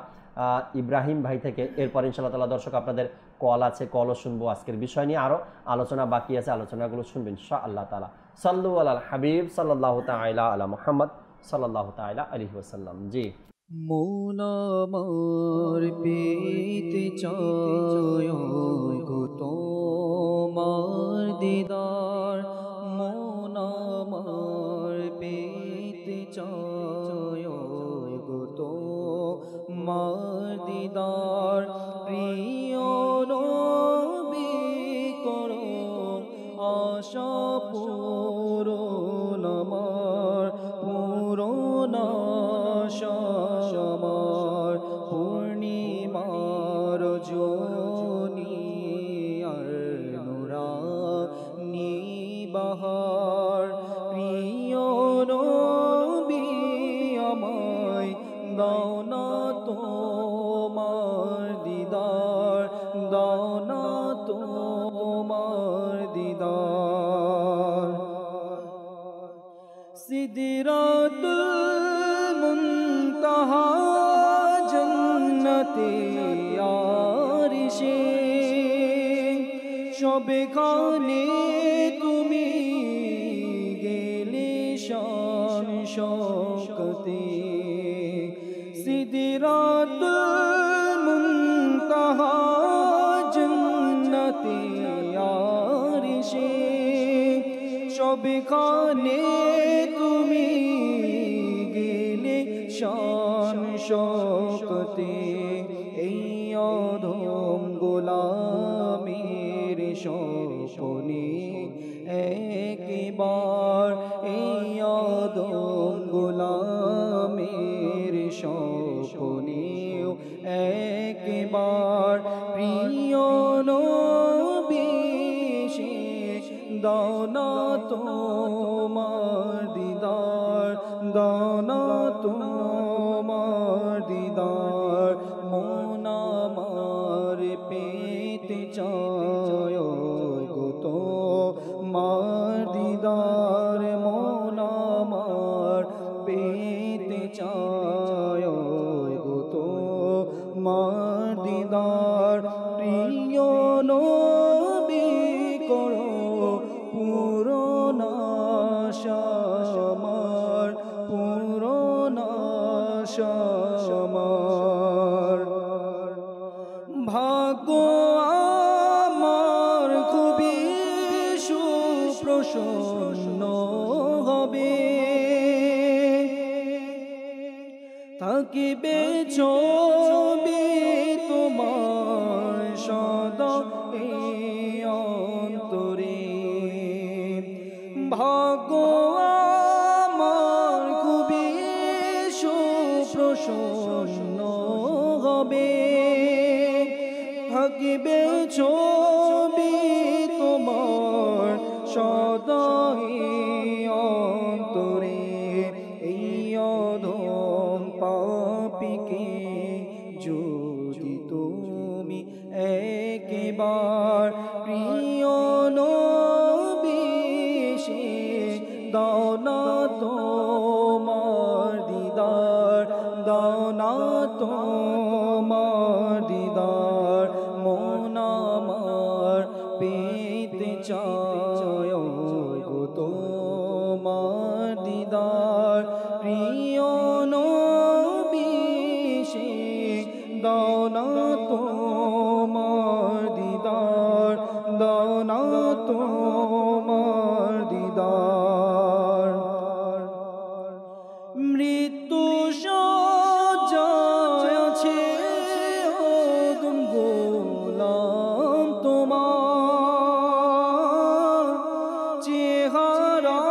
ইব্রাহিম ভাই থেকে। এরপর ইনশাআল্লাহ তাআলা দর্শক আপনাদের কল আছে, কলও শুনবো। আজকের বিষয় নিয়ে আরও আলোচনা বাকি আছে, আলোচনাগুলো শুনবেন ইনশাআল্লাহ তাআলা। সাল্লু আলাল হাবিব সাল্লাল্লাহু তাআলা আলা মুহাম্মদ সাল্লাল্লাহু তাআলা আলাইহি ওয়াসাল্লাম। জি, মন আমার পেতে চায় গো তোমার দিদার, মন আমার পেতে চায় গো তোমার দিদার, প্রিয় নবী করো আশা পূরণ আমার, পূরণ আশা আমার, পূর্ণিমার জনি আর নুরানি বাহার, প্রিয় নবী আমায় দাও না তোমার দিদার, দাও না তোমার দিদার। সিদরাতুল মুনতাহা জান্নাতে আরশে সবেখানে তুমি গেলে শান শওকতে সিদরাতুল মুনতাহা জান্নাতে আরশে সবেখানে তুমি গেলে শান শওকতে এই অধম গোলামের স্বপনে একবার এই অধম গোলামের স্বপনে একবার প্রিয় নবী দাও না তোমার দিদার দাও না তোমার দিদার মন আমার পেতে চায় গো তোমার দিদার মন আমার পেতে চায় গো তোমার দিদার প্রিয় নবী করো পূরণ আশা আমার পূরণ আশা আমার ভাগ্য আমার খুবই সুপ্রসন্ন হবে থাকিবে ছবি তোমার সদা এই অন্তরে ভাগ্য আমার খুবই সুপ্রসন্ন হবে থাকিবে ছবি তোমার সদা এই অন্তরে এই অধম পাপীকে যদি তুমি একবার প্রিয় নবী দাও না তোমার দিদার দাও না তোমার দিদার মন আমার পেতে চায় গো তোমার দিদার প্রিয় নবী দাও না তোমার দিদার দাও না তোমার দিদার মৃত্যু সজ্জায় আছে ওদম গোলাম তোমার চেহারা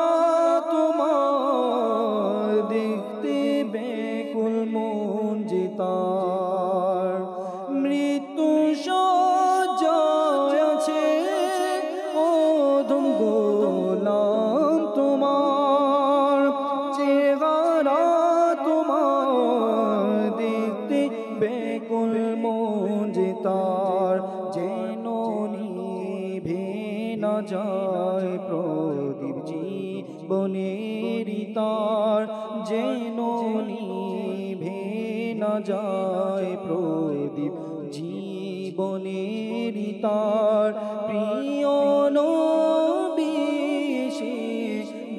তোমার দেখতে বেকুল মন যেতার মৃত্যু সজ্জায় আছে ওদম গোলাম তোমার চেহারা তোমার দেখতে বেকুল মন যেতার যেন নিভে না যায় প্রদীপ জীবনেরই তার যেন নিভে না যায় প্রদীপ জীবনেরই তার প্রিয় নবী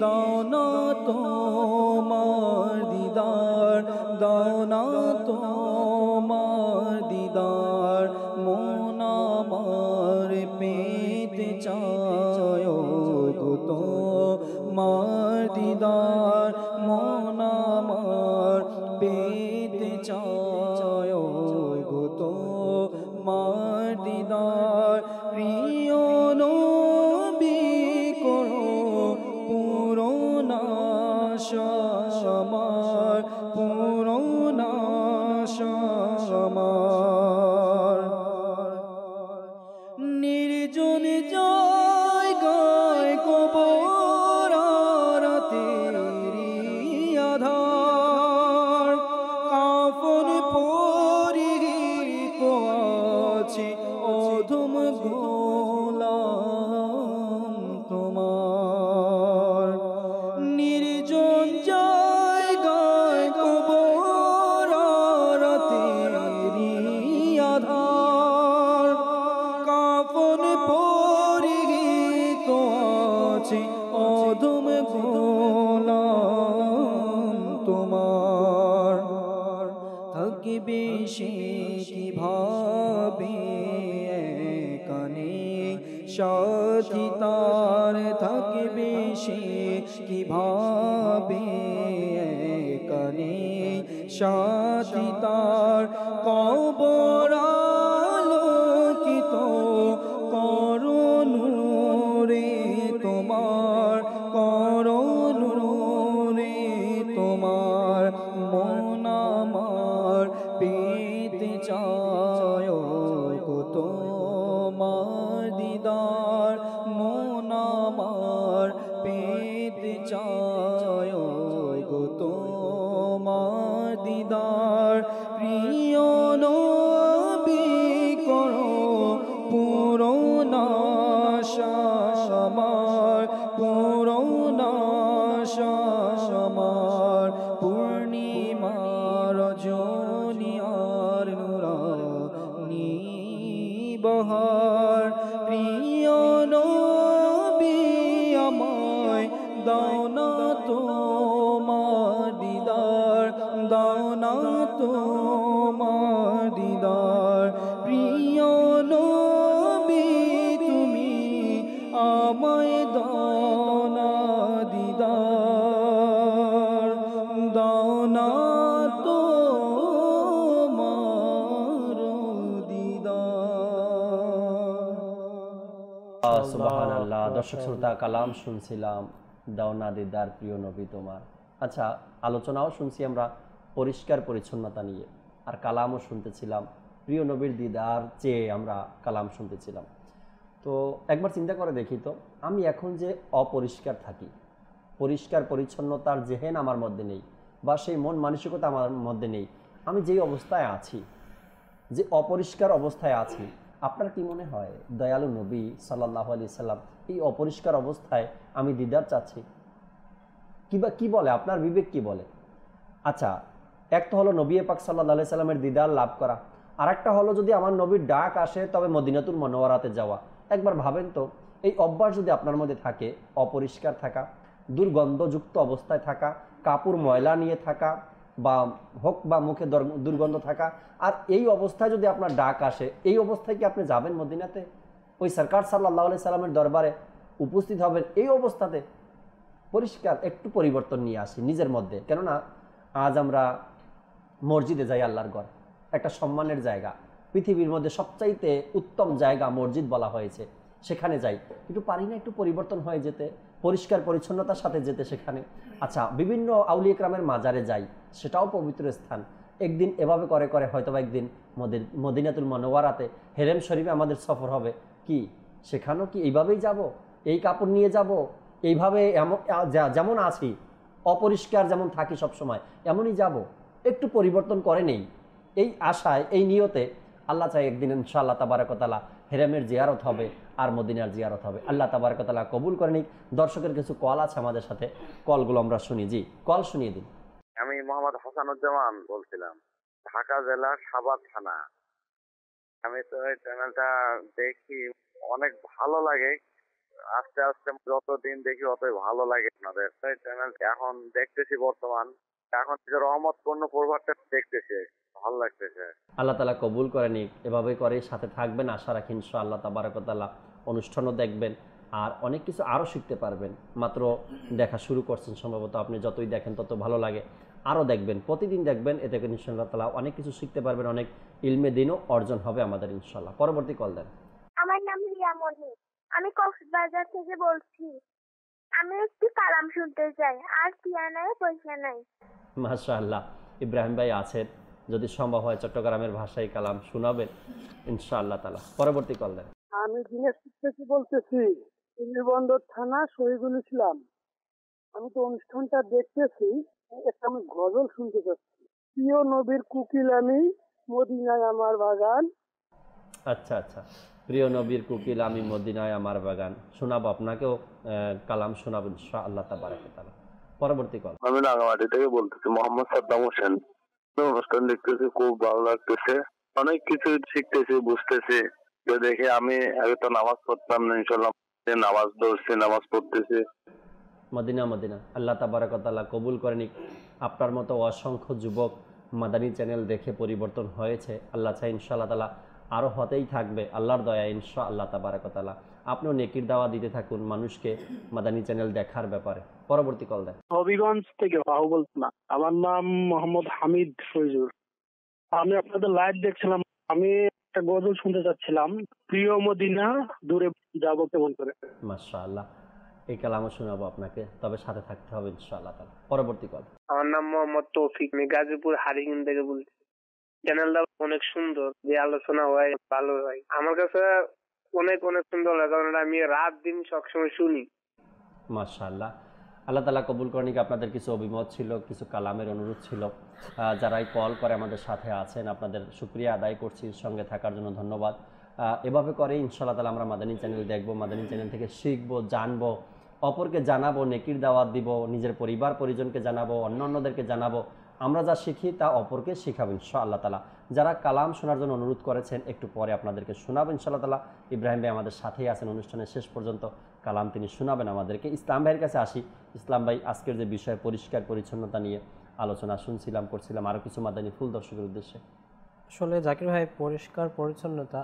দাও না তোমার দিদার দাও না তোমার দিদার মন আমার পেতে চায় গো তোমার দিদার মন আমার পেতে চায় গো তোমার দিদার প্রিয় নবী করো পূরণ আশা আমার পূরণ আশা আমার নির্জন জায়গায় কবর রাতেরি আধার কাফন পরিহিত আছে অধম গোলাম তোমার নির্জন থাকবে সে কিভাবে কানে সাথী তার থাকবে সে কিভাবে কানে সাথী তার কবর আলোকিত করুণে তোমার করুণে তোমার মন আমার পেতে চায় গো তোমার দিদার মন আমার পেতে চায় গো তোমার দিদার প্রিয় নবী করো পূরণ আশা আমার পূরণ আশা আমার পূর্ণিমা রজনী আর নুরানি বহার প্রিয় নবী আমায় দাও না তোমার দিদার দাও না তোমার দিদার প্রিয় নবী তুমি আমায় দাও না দিদার দাও না তোমার দিদার। সুবহানাল্লাহ। দর্শক শ্রোতা, কালাম শুনছিলাম, দাও না দিদার প্রিয় নবী তোমার। আচ্ছা, আলোচনাও শুনছি আমরা পরিষ্কার পরিচ্ছন্নতা নিয়ে, আর কালামও শুনতেছিলাম প্রিয় নবীর দিদার চেয়ে আমরা কালাম শুনতেছিলাম। তো একবার চিন্তা করে দেখি তো, আমি এখন যে অপরিষ্কার থাকি, পরিষ্কার পরিচ্ছন্নতার জেহেন আমার মধ্যে নেই, বা সেই মন মানসিকতা আমার মধ্যে নেই, আমি যেই অবস্থায় আছি, যে অপরিষ্কার অবস্থায় আছি, আপনার কি মনে হয় দয়ালু নবী সাল্লাল্লাহু আলাইহি সাল্লাম এই অপরিষ্কার অবস্থায় আমি দিদার চাচ্ছি? কি বলে আপনার বিবেক কি বলে? আচ্ছা, এক তো হলো নবী পাক সাল্লাল্লাহু আলাইহি সাল্লামের দিদার লাভ করা, আর একটা হলো যদি আমার নবীর ডাক আসে তবে মদিনাতুল মুনাওয়ারাতে যাওয়া। একবার ভাবেন তো, এই অভ্যাস যদি আপনার মধ্যে থাকে, অপরিষ্কার থাকা, দুর্গন্ধযুক্ত অবস্থায় থাকা, কাপড় ময়লা নিয়ে থাকা, বা হোক বা মুখে দুর্গন্ধ থাকা, আর এই অবস্থায় যদি আপনার ডাক আসে, এই অবস্থায় কি আপনি যাবেন মদিনাতে? ওই সরকার সাল্লাল্লাহু আলাইহি সাল্লামের দরবারে উপস্থিত হবেন এই অবস্থাতে? পরিষ্কার একটু পরিবর্তন নিয়ে আসি নিজের মধ্যে। কেননা আজ আমরা মসজিদে যাই, আল্লাহর ঘর একটা সম্মানের জায়গা, পৃথিবীর মধ্যে সবচাইতে উত্তম জায়গা মসজিদ বলা হয়েছে, সেখানে যাই, কিন্তু পারি না একটু পরিবর্তন হয়ে যেতে, পরিষ্কার পরিচ্ছন্নতার সাথে যেতে সেখানে। আচ্ছা, বিভিন্ন আউলিয়া কেরামের মাজারে যাই, সেটাও পবিত্র স্থান। একদিন এভাবে করে করে হয়তো একদিন মদিনাতুল মুনাওয়ারাতে হেরেম শরীফে আমাদের সফর হবে, কি সেখানেও কি এইভাবেই যাব? এই কাপড় নিয়ে যাব, এইভাবে যেমন আছি অপরিষ্কার যেমন থাকি সবসময় এমনই যাব? একটু পরিবর্তন করে নেই, এই আশায়, এই নিয়তে আল্লাহ চাই একদিন ইনশাআল্লাহ তাবারক ওয়া তাআলা হেরেমের জিয়ারত হবে আর মদিনার জিয়ারত হবে। আল্লাহ তাবারক ওয়া তাআলা কবুল করে নিক। দর্শকের কিছু কল আছে আমাদের সাথে, কলগুলো আমরা শুনি। জি, কল শুনিয়ে দিন। আমি মোহাম্মদ হাসানুজ্জামান বলছিলাম, ঢাকা জেলা সাভার থানা। আমি তো এই চ্যানেলটা দেখি, অনেক ভালো লাগে। আস্তে আস্তে যতদিন দেখি অতই ভালো লাগে আপনাদের এই চ্যানেল। এখন দেখতেছি বর্তমান, এখন রহমতপূর্ণ প্রভাবটা দেখতেছি, ভালো লাগতেছে। আল্লাহ তাআলা কবুল করে নিক, এভাবে করে সাথে থাকবেন আশা রাখি ইনশাআল্লাহ তাবারক ওয়া তাআলা। অনুষ্ঠানও দেখবেন আর অনেক কিছু আরও শিখতে পারবেন। মাত্র দেখা শুরু করছেন, সম্ভবত আপনি যতই দেখেন তত ভালো লাগে, আরও দেখবেন, প্রতিদিন দেখবেন, এতে করে ইনশাআল্লাহ তাআলা অনেক কিছু শিখতে পারবেন, অনেক ইলমে দিনও অর্জন হবে আমাদের ইনশাআল্লাহ। পরবর্তী কল দেন। আমার নাম রিয়ামণি, আমি কক্সবাজার থেকে বলছি। আমি একটু কালাম শুনতে চাই, আর পিয়ানোয় পয়সা নাই। মাশাআল্লাহ, ইব্রাহিম ভাই আছেন, যদি সম্ভব হয় চট্টগ্রামের ভাষায় কালাম শোনাবেন ইনশাআল্লাহ তাআলা। পরবর্তী কল দেন। আমি দিনাজপুর থেকে বলতেছি, বন্দর থানা শহীদুল ইসলাম। আমি তো অনুষ্ঠানটা দেখতেছি, একটা আমি গজল শুনতে চাচ্ছি। প্রিয় নবীর কুকিল আমি, মদিনায় আমার বাগান। আচ্ছা আচ্ছা, প্রিয় নবীর কুকিল আমি, মদিনায় আমার বাগান, শোনাবো আপনাকেও কালাম শোনাবো ইনশাআল্লাহ তাবারক ওয়া তাআলা। পরবর্তী কল। আমি রাঙামাটি থেকে বলতেছি, মোহাম্মদ সাদ্দাম হোসেন। অনুষ্ঠান দেখতেছি, খুব ভালো লাগতেছে, অনেক কিছু শিখতেছি, বুঝতেছি। তো দেখে আমি আগে তো নামাজ পড়তাম না, ইনশাআল্লাহ নামাজ ধরছি, নামাজ পড়তেছি। মদিনা মদিনা, আল্লাহ তাবারক ওয়া তাআলা কবুল করে নিক। আপনার মতো অসংখ্য যুবক মাদানী চ্যানেল দেখে পরিবর্তন হয়েছে, আল্লাহ চাই ইনশাআল্লাহ তাআলা আরও হতেই থাকবে আল্লাহর দয়া ইনশাআল্লাহ তাবারাক ওয়া তাআলা। আপনিও নেকির দাওয়া দিতে থাকুন মানুষকে মাদানী চ্যানেল দেখার ব্যাপারে। পরবর্তী কল দেন। হবিগঞ্জ থেকে বাহু বলছিলাম। আমার নাম মোহাম্মদ হামিদ ফৈজুর। আমি আপনাদের লাইভ দেখছিলাম। আমি একটা গজল শুনতে চাচ্ছিলাম, প্রিয় মদিনা দূরে যাব কেমন করে। মাশাআল্লাহ, এই কালামও শোনাবো আপনাকে, তবে সাথে থাকতে হবে ইনশাআল্লাহ তাআলা। পরবর্তী কল। আমার নাম মোহাম্মদ তৌফিক, আমি গাজীপুর হারিগিন থেকে বলছি। চ্যানেলটা অনেক সুন্দর, যে আলোচনা হয় ভালো হয়, আমার কাছে অনেক অনেক সুন্দর লাগে, কারণ আমি রাত দিন সবসময় শুনি। মাশাআল্লাহ, আল্লাহ তাআলা কবুল করেন। আপনাদের কিছু অভিমত ছিল, কিছু কালামের অনুরোধ ছিল, যারাই কল করে আমাদের সাথে আছেন আপনাদের শুকরিয়া আদায় করছি, সঙ্গে থাকার জন্য ধন্যবাদ। এভাবে করে ইনশাআল্লাহ তাআলা আমরা মাদানী চ্যানেল দেখবো, মাদানী চ্যানেল থেকে শিখবো, জানবো, অপরকে জানাবো, নেকির দাওয়াত দিব, নিজের পরিবার পরিজনকে জানাবো, অন্যান্যদেরকে জানাবো। আমরা যা শিখি তা অপরকে শিখাবো ইনশাআল্লাহ তাআলা। যারা কালাম শোনার জন্য অনুরোধ করেছেন একটু পরে আপনাদেরকে শোনাবো ইনশাআল্লাহ তাআলা। ইব্রাহিম ভাই আমাদের সাথেই আছেন অনুষ্ঠানের শেষ পর্যন্ত, কালাম তিনি শোনাবেন আমাদেরকে। ইসলাম ভাইয়ের কাছে আসি। ইসলাম ভাই, আজকের যে বিষয় পরিষ্কার পরিচ্ছন্নতা নিয়ে আলোচনা শুনছিলাম, করছিলাম, আরও কিছু মাদানী ফুল দর্শকের উদ্দেশ্যে। আসলে জাকির ভাই, পরিষ্কার পরিচ্ছন্নতা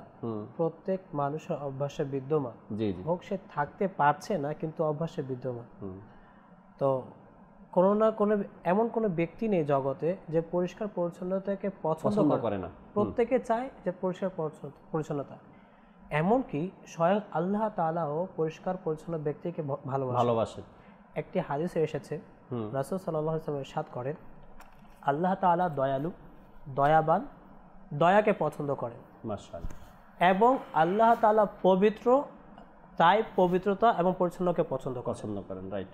প্রত্যেক মানুষের অভ্যাসে বিদ্যমান। জি জি, হোক সে থাকতে পারছে না কিন্তু অভ্যাসে বিদ্যমান। তো কোনো না কোনো এমন কোনো ব্যক্তি নেই জগতে যে পরিষ্কার পরিচ্ছন্নতাকে পছন্দ করে না। প্রত্যেকে চায় যে পরিষ্কার পরিচ্ছন্নতা। এমনকি স্বয়ং আল্লাহ তাআলাও পরিষ্কার পরিচ্ছন্ন ব্যক্তিকে ভালোবাসেন। একটি হাদিসে এসেছে, রাসূল সাল্লাল্লাহু আলাইহি ওয়াসাল্লাম ইরশাদ করেন, আল্লাহ তাআলা দয়ালু, দয়াবান, দয়াকে পছন্দ করেন। মাশাআল্লাহ। এবং আল্লাহ তাআলা পবিত্র, তাই পবিত্রতা এবং পরিচ্ছন্নকে পছন্দ করেন। রাইট।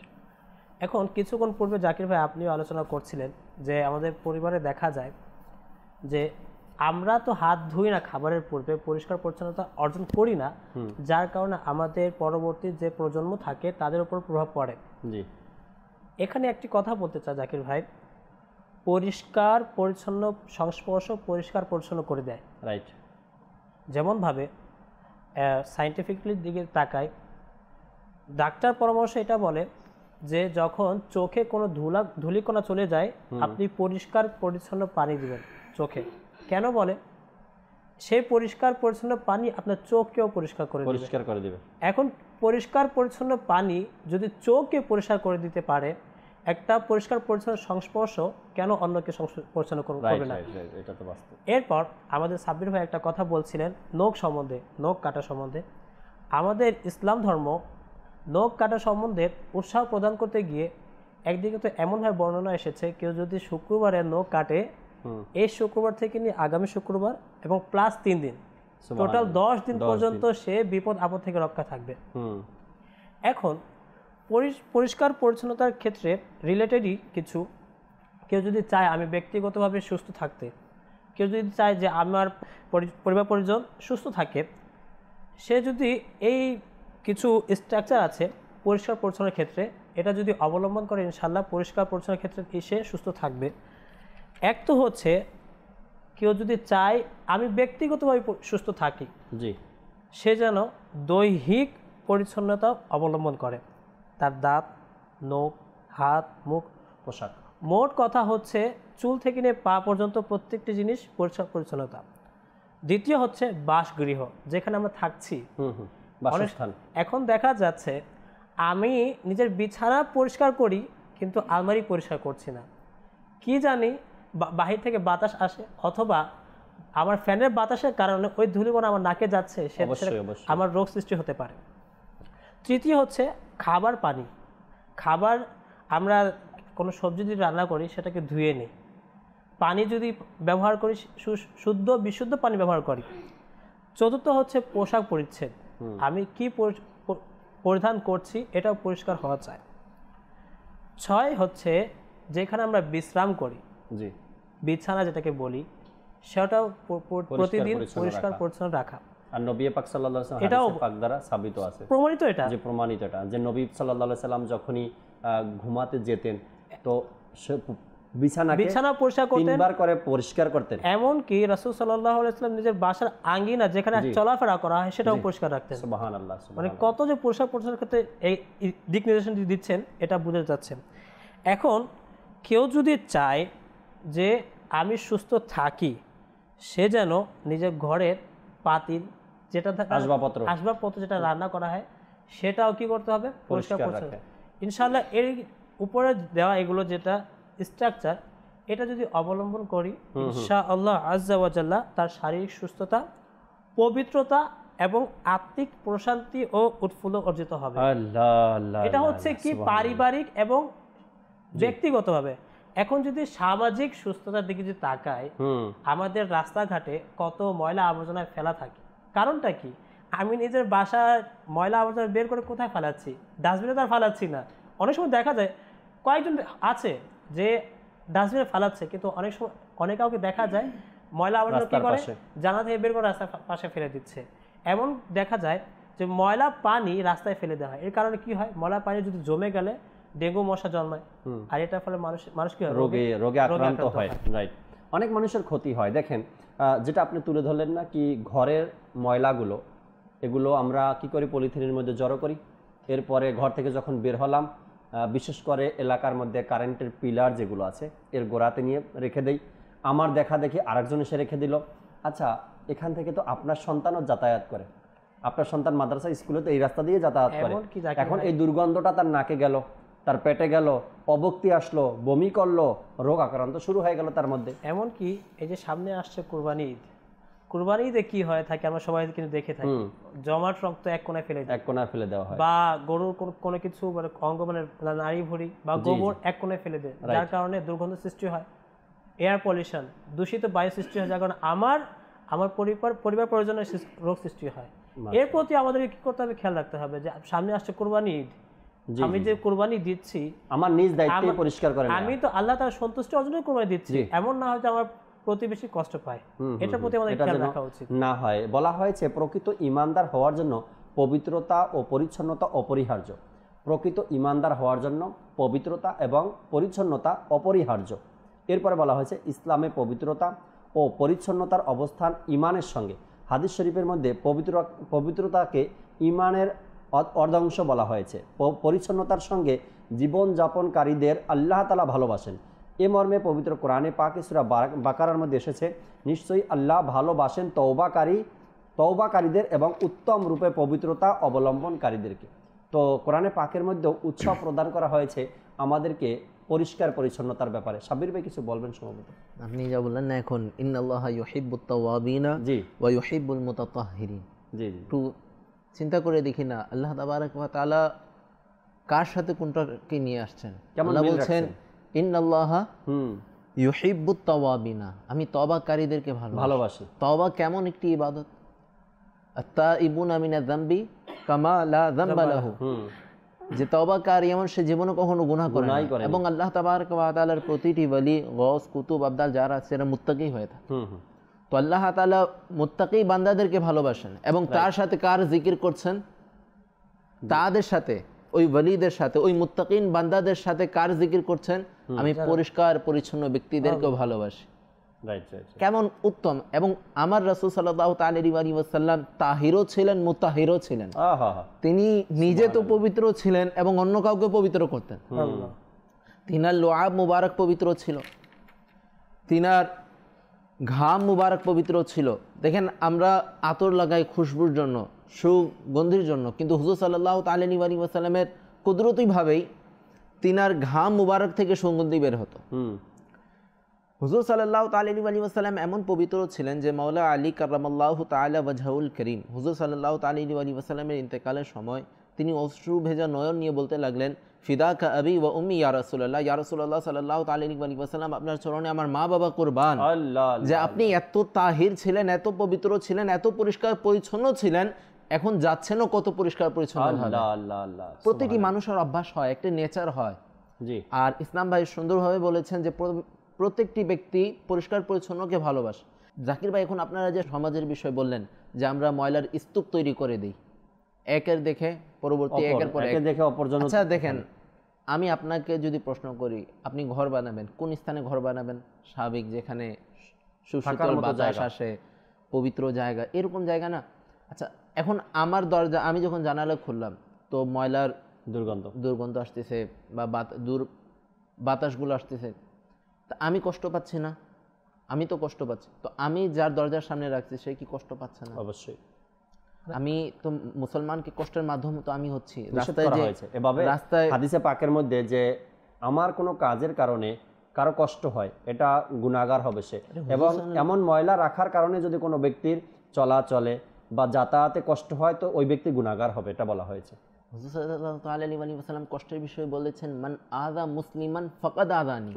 এখন কিছুক্ষণ পূর্বে জাকির ভাই আপনিও আলোচনা করছিলেন যে আমাদের পরিবারে দেখা যায় যে আমরা তো হাত ধুই না খাবারের পূর্বে, পরিষ্কার পরিচ্ছন্নতা অর্জন করি না, যার কারণে আমাদের পরবর্তী যে প্রজন্ম থাকে তাদের উপর প্রভাব পড়ে। জি, এখানে একটি কথা বলতে চাই জাকির ভাই, পরিষ্কার পরিচ্ছন্ন সংস্পর্শ পরিষ্কার পরিচ্ছন্ন করে দেয়। রাইট। যেমনভাবে সায়েন্টিফিকলির দিকে তাকায়, ডাক্তার পরামর্শ এটা বলে যে যখন চোখে কোনো ধূলিকণা চলে যায় আপনি পরিষ্কার পরিচ্ছন্ন পানি দিবেন চোখে। কেন বলে? সেই পরিষ্কার পরিচ্ছন্ন পানি আপনার চোখকেও পরিষ্কার করে দিবে। এখন পরিষ্কার পরিচ্ছন্ন পানি যদি চোখকে পরিষ্কার করে দিতে পারে, একটা পরিষ্কার পরিচ্ছন্ন সংস্পর্শ কেন অন্যকে পরিচ্ছন্ন করবে না? এরপর আমাদের সাব্বির ভাই একটা কথা বলছিলেন নখ সম্বন্ধে, নখ কাটা সম্বন্ধে। আমাদের ইসলাম ধর্ম নখ কাটা সম্বন্ধে উৎসাহ প্রদান করতে গিয়ে একদিকে তো এমনভাবে বর্ণনা এসেছে, কেউ যদি শুক্রবারে নখ কাটে, এই শুক্রবার থেকে নিয়ে আগামী শুক্রবার এবং প্লাস 3 দিন, টোটাল 10 দিন পর্যন্ত সে বিপদ আপদ থেকে রক্ষা থাকবে। এখন পরিষ্কার পরিচ্ছন্নতার ক্ষেত্রে রিলেটেডই কিছু, কেউ যদি চায় আমি ব্যক্তিগতভাবে সুস্থ থাকতে, কেউ যদি চায় যে আমার পরিবার পরিজন সুস্থ থাকে, সে যদি এই কিছু স্ট্রাকচার আছে পরিষ্কার পরিচ্ছন্নের ক্ষেত্রে, এটা যদি অবলম্বন করে ইনশাল্লাহ পরিষ্কার পরিচ্ছন্নের ক্ষেত্রে সে সুস্থ থাকবে। এক তো হচ্ছে কেউ যদি চায় আমি ব্যক্তিগতভাবে সুস্থ থাকি, জি, সে যেন দৈহিক পরিচ্ছন্নতা অবলম্বন করে, তার দাঁত, নখ, হাত, মুখ, পোশাক। মোট কথা হচ্ছে চুল থেকে নিয়ে পা পর্যন্ত প্রত্যেকটি জিনিস পরিষ্কার পরিচ্ছন্নতা। দ্বিতীয় হচ্ছে বাসগৃহ, যেখানে আমরা থাকছি। এখন দেখা যাচ্ছে আমি নিজের বিছানা পরিষ্কার করি কিন্তু আলমারি পরিষ্কার করছি না, কি জানি বাহির থেকে বাতাস আসে অথবা আমার ফ্যানের বাতাসের কারণে ওই ধূলিকণা আমার নাকে যাচ্ছে, আমার রোগ সৃষ্টি হতে পারে। তৃতীয় হচ্ছে খাবার পানি। খাবার আমরা কোনো সবজি যদি রান্না করি সেটাকে ধুয়ে নিই, পানি যদি ব্যবহার করি শুদ্ধ বিশুদ্ধ পানি ব্যবহার করি। চতুর্থ হচ্ছে পোশাক পরিচ্ছদ, আমি কি পরিধান করছি এটাও পরিষ্কার হওয়া চাই। 6 হচ্ছে যেখানে আমরা বিশ্রাম করি, জি, বিছানা যেটাকে বলি, সেটাও প্রতিদিন পরিষ্কার পরিচ্ছন্ন রাখা। আর নবী পাক সাল্লাল্লাহু আলাইহি ওয়াসাল্লাম হাদিসে পাক দ্বারা সাবিত আছে, প্রমাণিত এটা, যে প্রমাণিত এটা, যে নবী সাল্লাল্লাহু আলাইহি ওয়াসাল্লাম যখনই ঘুমাতে যেতেন তো বিছানা পরিষ্কার করতেন, 3 বার করে পরিষ্কার করতেন। এমনকি রাসূল সাল্লাল্লাহু আলাইহি ওয়াসাল্লাম নিজের বাসার আঙ্গিনা যেখানে চলাফেরা করা হয় সেটাও পরিষ্কার রাখতেন। সুবহানাল্লাহ। মানে কত যে পরিষ্কার পরিচ্ছন্নের ক্ষেত্রে এই দিক নির্দেশন দিচ্ছেন এটা বুঝে যাচ্ছেন। এখন কেউ যদি চায় যে আমি সুস্থ থাকি সে যেন নিজের ঘরের পাতিল যেটা থাকে আসবাবপত্র যেটা রান্না করা হয় সেটাও কি করতে হবে, পরিষ্কার করতে। ইনশাআল্লাহ এর উপরে দেওয়া এগুলো যেটা স্ট্রাকচার, এটা যদি অবলম্বন করি ইনশাআল্লাহ আজ্জা ওয়া জাল্লা তার শারীরিক সুস্থতা, পবিত্রতা এবং আত্মিক প্রশান্তি ও উৎফুল্ল অর্জিত হবে। এটা হচ্ছে কি পারিবারিক এবং ব্যক্তিগতভাবে। এখন যদি সামাজিক সুস্থতার দিকে যদি তাকাই, আমাদের রাস্তাঘাটে কত ময়লা আবর্জনা ফেলা থাকে, কারণটা কি? আমি নিজের বাসায় ময়লা আবর্জনা বের করে কোথায় ফেলাচ্ছি? ডাস্টবিনে তো আর ফেলাচ্ছি না। অনেক সময় দেখা যায় কয়েকজন আছে যে ডাস্টবিনে ফেলাচ্ছে, কিন্তু অনেক সময় অনেক কাউকে দেখা যায় ময়লা আবর্জনা কি করে, জানা থেকে বের করে রাস্তার পাশে ফেলে দিচ্ছে। এমন দেখা যায় যে ময়লা পানি রাস্তায় ফেলে দেওয়া হয়। এর কারণে কি হয়, ময়লা পানি যদি জমে গেলে ডেঙ্গু মশা জন্মায়, আর এটার ফলে মানুষ কি হয়, রোগে আক্রান্ত হয়। রাইট, অনেক মানুষের ক্ষতি হয়। দেখেন যেটা আপনি তুলে ধরলেন না কি, ঘরের ময়লাগুলো এগুলো আমরা কি করি, পলিথিনের মধ্যে জড়ো করি, এরপরে ঘর থেকে যখন বের হলাম বিশেষ করে এলাকার মধ্যে কারেন্টের পিলার যেগুলো আছে এর গোড়াতে নিয়ে রেখে দেই। আমার দেখা দেখি আরেকজন এসে রেখে দিল। আচ্ছা, এখান থেকে তো আপনার সন্তানও যাতায়াত করে, আপনার সন্তান মাদ্রাসা স্কুলে তো এই রাস্তা দিয়ে যাতায়াত করে। এখন এই দুর্গন্ধটা তার নাকে গেল, তার পেটে গেল, অবক্তি আসলো, বমি করলো, রোগ আক্রান্ত শুরু হয়ে গেল তার মধ্যে। এমনকি এই যে সামনে আসছে কুরবানি ঈদ, কুরবানি ঈদে কি হয় থাকে আমরা সবাই কিন্তু দেখে থাকি, জমাট রক্ত এক কোণায় ফেলে দেওয়া হয়, বা গরুর কোনো কিছু মানে অঙ্গ মানে নাড়ি ভুঁড়ি বা গোবর এক কোণায় ফেলে দেয়, যার কারণে দুর্গন্ধ সৃষ্টি হয়, এয়ার পলিউশন, দূষিত বায়ু সৃষ্টি হয়, যার কারণে আমার পরিবার পরিজনের রোগ সৃষ্টি হয়। এর প্রতি আমাদেরকে কি করতে হবে, খেয়াল রাখতে হবে যে সামনে আসছে কুরবানি ঈদ, আমি যে কুরবানি দিচ্ছি আমার নিজ দায়িত্বে পরিষ্কার করে, আমি তো আল্লাহ তাআলার সন্তুষ্টি অর্জনের কুরবানি দিচ্ছি, এমন না হয় যে আমার প্রতিবেশী কষ্ট পায়। এটার প্রতি আমাদের খেয়াল রাখা উচিত না হয়। বলা হয়েছে প্রকৃত ঈমানদার হওয়ার জন্য পবিত্রতা ও পরিচ্ছন্নতা অপরিহার্য। প্রকৃত ঈমানদার হওয়ার জন্য পবিত্রতা এবং পরিচ্ছন্নতা অপরিহার্য। এরপরে বলা হয়েছে ইসলামে পবিত্রতা ও পরিচ্ছন্নতার অবস্থান ঈমানের সঙ্গে। হাদিস শরীফের মধ্যে পবিত্রতাকে ঈমানের অর্ধাংশ বলা হয়েছে। পরিচ্ছন্নতার সঙ্গে জীবনযাপনকারীদের আল্লাহ তাআলা ভালোবাসেন। এ মর্মে পবিত্র কোরআনে পাকে সূরা বাকারার মধ্যে এসেছে, নিশ্চয়ই আল্লাহ ভালোবাসেন তওবাকারীদের এবং উত্তম রূপে পবিত্রতা অবলম্বনকারীদেরকে। তো কোরআনে পাকের মধ্যে উৎসাহ প্রদান করা হয়েছে আমাদেরকে পরিষ্কার পরিচ্ছন্নতার ব্যাপারে। সাব্বির ভাই কিছু বলবেন সম্ভবত? আপনি যা বললেন না, এখন ইন্নাল্লাহা ইউহিব্বুত তাওয়াবিনা ওয়া ইউহিব্বুল মুতাতাহহিরিন, জি একটু চিন্তা করে দেখি না, আল্লাহ তাবারক ওয়া তাআলা কার সাথে কোনটাকে নিয়ে আসছেন? আল্লাহ বলছেন ইন্নাল্লাহা ইউহিব্বুত তাওয়াবিনা, আমি তওবাকারীদেরকে ভালোবাসি। তওবা কেমন একটি ইবাদত, আত-তাইবুনা মিনায যামবি কামা লা যামবা লাহু, যে তওবাকারী এমন সে জীবনে কখনো গুনাহ করে না। এবং আল্লাহ তাবারক ওয়া তাআলার প্রতিটি ওলি, গওস, কুতুব, আবদাল যারা আছে এরা মুত্তাকি হয়ে থাকে। তো আল্লাহ তাআলা মুত্তাকি বান্দাদেরকে ভালোবাসেন এবং তার সাথে কার জিকির করছেন? তাদের সাথে, ওই ওলিদের সাথে, ওই মুত্তাকিন বান্দাদের সাথে কার জিকির করছেন? আমি পরিষ্কার পরিচ্ছন্ন ব্যক্তিদেরকেও ভালোবাসি। কেমন উত্তম! এবং আমার রাসূল সাল্লাল্লাহু তাআলা আলাইহি ওয়াসাল্লাম তাহিরও ছিলেন, মুতাহিরও ছিলেন। তিনি নিজে তো পবিত্র ছিলেন এবং অন্য কাউকে পবিত্র করতেন। তিনার লুআব মুবারক পবিত্র ছিল, তিনার ঘাম মুবারক পবিত্র ছিল। দেখেন আমরা আতর লাগাই খুশবুর জন্য, সুগন্ধির জন্য, কিন্তু হুজুর সাল্লাল্লাহু তাআলা আলাইহি ওয়াসাল্লামের কুদরতিভাবেই তিনার ঘাম মুবারক থেকে সুগন্ধি বের হতো। হুজুর সাল্লাল্লাহু তাআলা আলাইহি ওয়াসাল্লাম এমন পবিত্র ছিলেন যে মাওলা আলী কাররামাল্লাহু তাআলা ওয়াজহুল করিম হুজুর সাল্লাল্লাহু তাআলা আলাইহি ওয়াসাল্লামের ইন্তেকালের সময় তিনি অশ্রু ভেজা নয়ন নিয়ে বলতে লাগলেন, ফিদাকা আবি ওয়া উম্মি ইয়া রাসূলুল্লাহ, ইয়া রাসূলুল্লাহ সাল্লাল্লাহু তাআলা আলাইহি ওয়াসাল্লাম, আপনার চরণে আমার মা বাবা কুরবান। যে আপনি এত তাহির ছিলেন, এত পবিত্র ছিলেন, এত পরিষ্কার পরিচ্ছন্ন ছিলেন, এখন যাচ্ছেনও কত পরিষ্কার পরিচ্ছন্ন ভাবে। প্রতিটি মানুষের অভ্যাস হয়, একটা নেচার হয়। আর ইসলাম ভাই সুন্দরভাবে বলেছেন যে প্রত্যেকটি ব্যক্তি পরিষ্কার পরিচ্ছন্নকে ভালোবাসে। জাকির ভাই, এখন আপনারা যে সমাজের বিষয় বললেন যে আমরা ময়লার স্তূপ তৈরি করে দিই, একের দেখে পরবর্তী একের পর এক দেখে অপরজন। আচ্ছা দেখেন, আমি আপনাকে যদি প্রশ্ন করি, আপনি ঘর বানাবেন, কোন স্থানে ঘর বানাবেন? স্বাভাবিক, যেখানে সুশীতল বাতাস আসে, পবিত্র জায়গা, এরকম জায়গা না? আচ্ছা, এখন আমার দরজা আমি যখন জানালা খুললাম তো ময়লার দুর্গন্ধ আসতেছে বা বাতাসগুলো আসতেছে, তা আমি কষ্ট পাচ্ছি না? আমি তো কষ্ট পাচ্ছি, তো আমি যার দরজার সামনে রাখছি সে কি কষ্ট পাচ্ছে না? অবশ্যই। আমি তো মুসলমানকে কষ্টের মাধ্যম তো আমি হচ্ছি। রাস্তায় যে এভাবে হাদিসে পাকের মধ্যে যে আমার কোনো কাজের কারণে কারো কষ্ট হয়, এটা গুনাহগার হবে সে। এবং এমন ময়লা রাখার কারণে যদি কোনো ব্যক্তির চলাচলে বা যাতায়াতে কষ্ট হয় তো ওই ব্যক্তি গুনাহগার হবে, এটা বলা হয়েছে। হুজুর সাল্লাল্লাহু আলাইহি ওয়াসাল্লাম কষ্টের বিষয়ে বলেছেন, মান আযা মুসলিমান ফাকাদ আযানি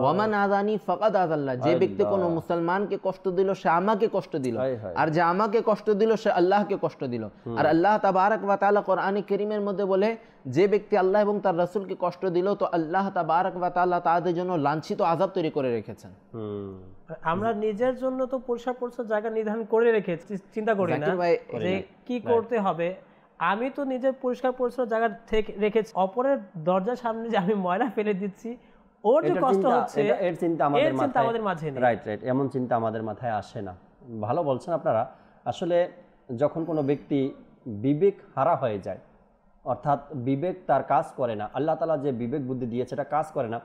ওয়া মান আযানি ফাকাদ আযাল্লাহ। যে ব্যক্তি কোনো মুসলমানকে কষ্ট দিল সে আমাকে কষ্ট দিল, আর যে আমাকে কষ্ট দিল সে আল্লাহকে কষ্ট দিল। আর আল্লাহ তাবারক ওয়া তাআলা কোরআনে কারীমের মধ্যে বলে, যে ব্যক্তি আল্লাহ এবং তার রাসূলকে কষ্ট দিল তো আল্লাহ তাবারক ওয়া তাআলা তাদের জন্য লাঞ্ছিত আযাব তৈরি করে রেখেছেন। আমরা নিজের জন্য তো পরিষ্কার পরিচ্ছন্ন জায়গা নির্ধারণ করে রেখেছি, চিন্তা করি না যে কি করতে হবে। আমি তো নিজের পরিষ্কার পরিচ্ছন্ন জায়গা থেকে রেখেছি, অপরের দরজার সামনে যে আমি ময়লা ফেলে দিচ্ছি ওর যে কষ্ট হচ্ছে এর চিন্তা আমাদের মাঝে নেই। রাইট, এমন চিন্তা আমাদের মাথায় আসে না। ভালো বলছেন আপনারা। আসলে যখন কোনো ব্যক্তি বিবেক হারা হয়ে যায়, অর্থাৎ বিবেক তার কাজ করে না, আল্লাহ তাআলা যে বিবেক বুদ্ধি দিয়েছে এটা কাজ করে না,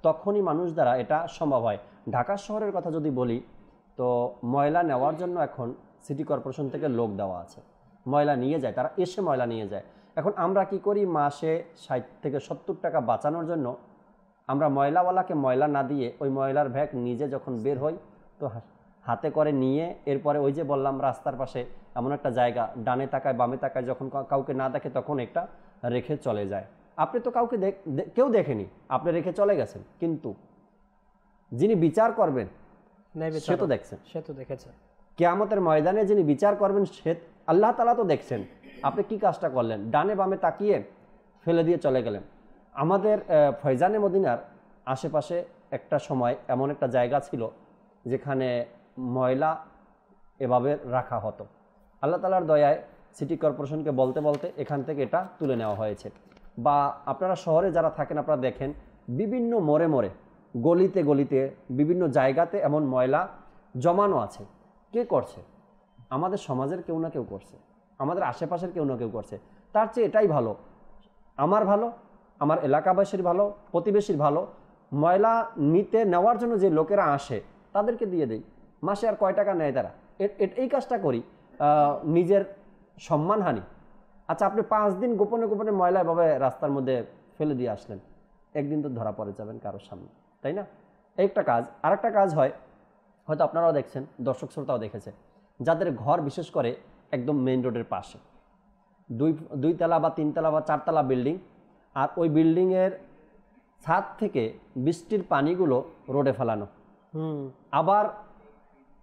তখনই মানুষ দ্বারা এটা সম্ভব হয়। ঢাকা শহরের কথা যদি বলি তো ময়লা নেওয়ার জন্য এখন সিটি কর্পোরেশন থেকে লোক দেওয়া আছে, ময়লা নিয়ে যায়, তারা এসে ময়লা নিয়ে যায়। এখন আমরা কি করি, মাসে 60 থেকে 70 টাকা বাঁচানোর জন্য আমরা ময়লাওয়ালাকে ময়লা না দিয়ে ওই ময়লার ব্যাগ নিজে যখন বের হই তো হাতে করে নিয়ে এরপরে ওই যে বললাম রাস্তার পাশে এমন একটা জায়গা, ডানে তাকায় বামে তাকায়, যখন কাউকে না দেখে তখন একটা রেখে চলে যায়। আপনি তো কাউকে কেউ দেখেনি, আপনি রেখে চলে গেছেন, কিন্তু যিনি বিচার করবেন সে তো দেখছেন, সে তো দেখেছে। কিয়ামতের ময়দানে যিনি বিচার করবেন সে আল্লাহ তাআলা তো দেখছেন আপনি কি কাজটা করলেন, ডানে বামে তাকিয়ে ফেলে দিয়ে চলে গেলেন। আমাদের ফয়জানে মদিনার আশেপাশে একটা সময় এমন একটা জায়গা ছিল যেখানে ময়লা এভাবে রাখা হতো। আল্লাহ তাআলার দয়ায় সিটি কর্পোরেশনকে বলতে বলতে এখান থেকে এটা তুলে নেওয়া হয়েছে। বা আপনারা শহরে যারা থাকেন আপনারা দেখেন বিভিন্ন মোড়ে মোড়ে গলিতে গলিতে বিভিন্ন জায়গাতে এমন ময়লা জমানো আছে। কে করছে? আমাদের সমাজের কেউ না কেউ করছে, আমাদের আশেপাশের কেউ না কেউ করছে। তার চেয়ে এটাই ভালো, আমার ভালো, আমার এলাকাবাসীর ভালো, প্রতিবেশীর ভালো, ময়লা নিতে নেওয়ার জন্য যে লোকেরা আসে তাদেরকে দিয়ে দেই। মাসে আর কয় টাকা নেয় তারা, এই কাজটা করি, নিজের সম্মানহানি। আচ্ছা, আপনি 5 দিন গোপনে গোপনে ময়লা এভাবে রাস্তার মধ্যে ফেলে দিয়ে আসলেন, একদিন তো ধরা পড়ে যাবেন কারোর সামনে, তাই না? একটা কাজ। আরেকটা কাজ হয়, হয়তো আপনারাও দেখছেন, দর্শক শ্রোতাও দেখেছে, যাদের ঘর বিশেষ করে একদম মেইন রোডের পাশে, 2 তলা বা 3 তলা বা 4 তলা বিল্ডিং, আর ওই বিল্ডিংয়ের ছাদ থেকে বৃষ্টির পানিগুলো রোডে ফেলানো। আবার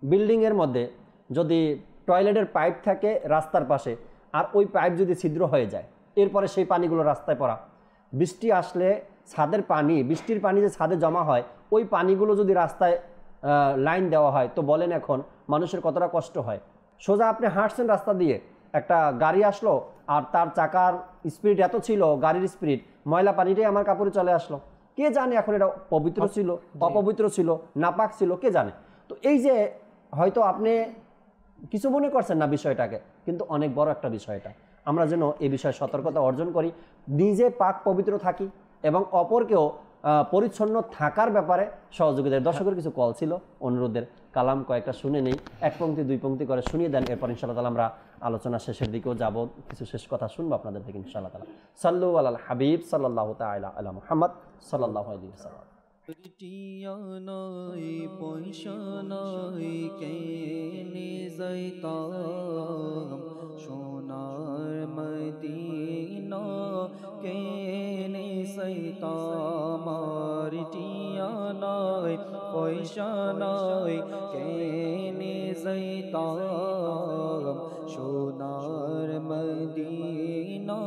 বিল্ডিংয়ের মধ্যে যদি টয়লেটের পাইপ থাকে রাস্তার পাশে, আর ওই পাইপ যদি ছিদ্র হয়ে যায়, এরপরে সেই পানিগুলো রাস্তায় পড়া। বৃষ্টি আসলে ছাদের পানি, বৃষ্টির পানি যে ছাদে জমা হয়, ওই পানিগুলো যদি রাস্তায় লাইন দেওয়া হয় তো বলেন এখন মানুষের কতটা কষ্ট হয়। সোজা আপনি হাঁটছেন রাস্তা দিয়ে, একটা গাড়ি আসলো আর তার চাকার স্পিড এত ছিল, গাড়ির স্পিড, ময়লা পানিটাই আমার কাপড়ে চলে আসলো। কে জানে এখন এটা পবিত্র ছিল, অপবিত্র ছিল, নাপাক ছিল, কে জানে। তো এই যে হয়তো আপনি কিছু মনে করছেন না বিষয়টাকে, কিন্তু অনেক বড় একটা বিষয় এটা। আমরা যেন এই বিষয়ে সতর্কতা অর্জন করি, নিজে পাক পবিত্র থাকি এবং অপরকেও পরিচ্ছন্ন থাকার ব্যাপারে সহযোগিতা। দর্শকের কিছু কল ছিল, অনুরোধের কালাম কয়েকটা শুনে নেই, 1 পংক্তি 2 পংক্তি করে শুনিয়ে দেন, এরপর ইনশাআল্লাহ তাআলা আমরা আলোচনা শেষের দিকেও যাব, কিছু শেষ কথা শুনবো আপনাদের থেকে ইনশাআল্লাহ তাআলা। সাল্লু আলাল হাবিব সাল্লাল্লাহু তাআলা আলা মুহাম্মদ সাল্লাল্লাহু আলাইহি ওয়াসাল্লাম। টিয়া নাই পয়সা নাই কেনে যাইতাম, সোনার মদিনা কেনে যাইতাম। আর টিয়া নাই পয়সা নাই কেনে যাইতাম, সোনার মদিনা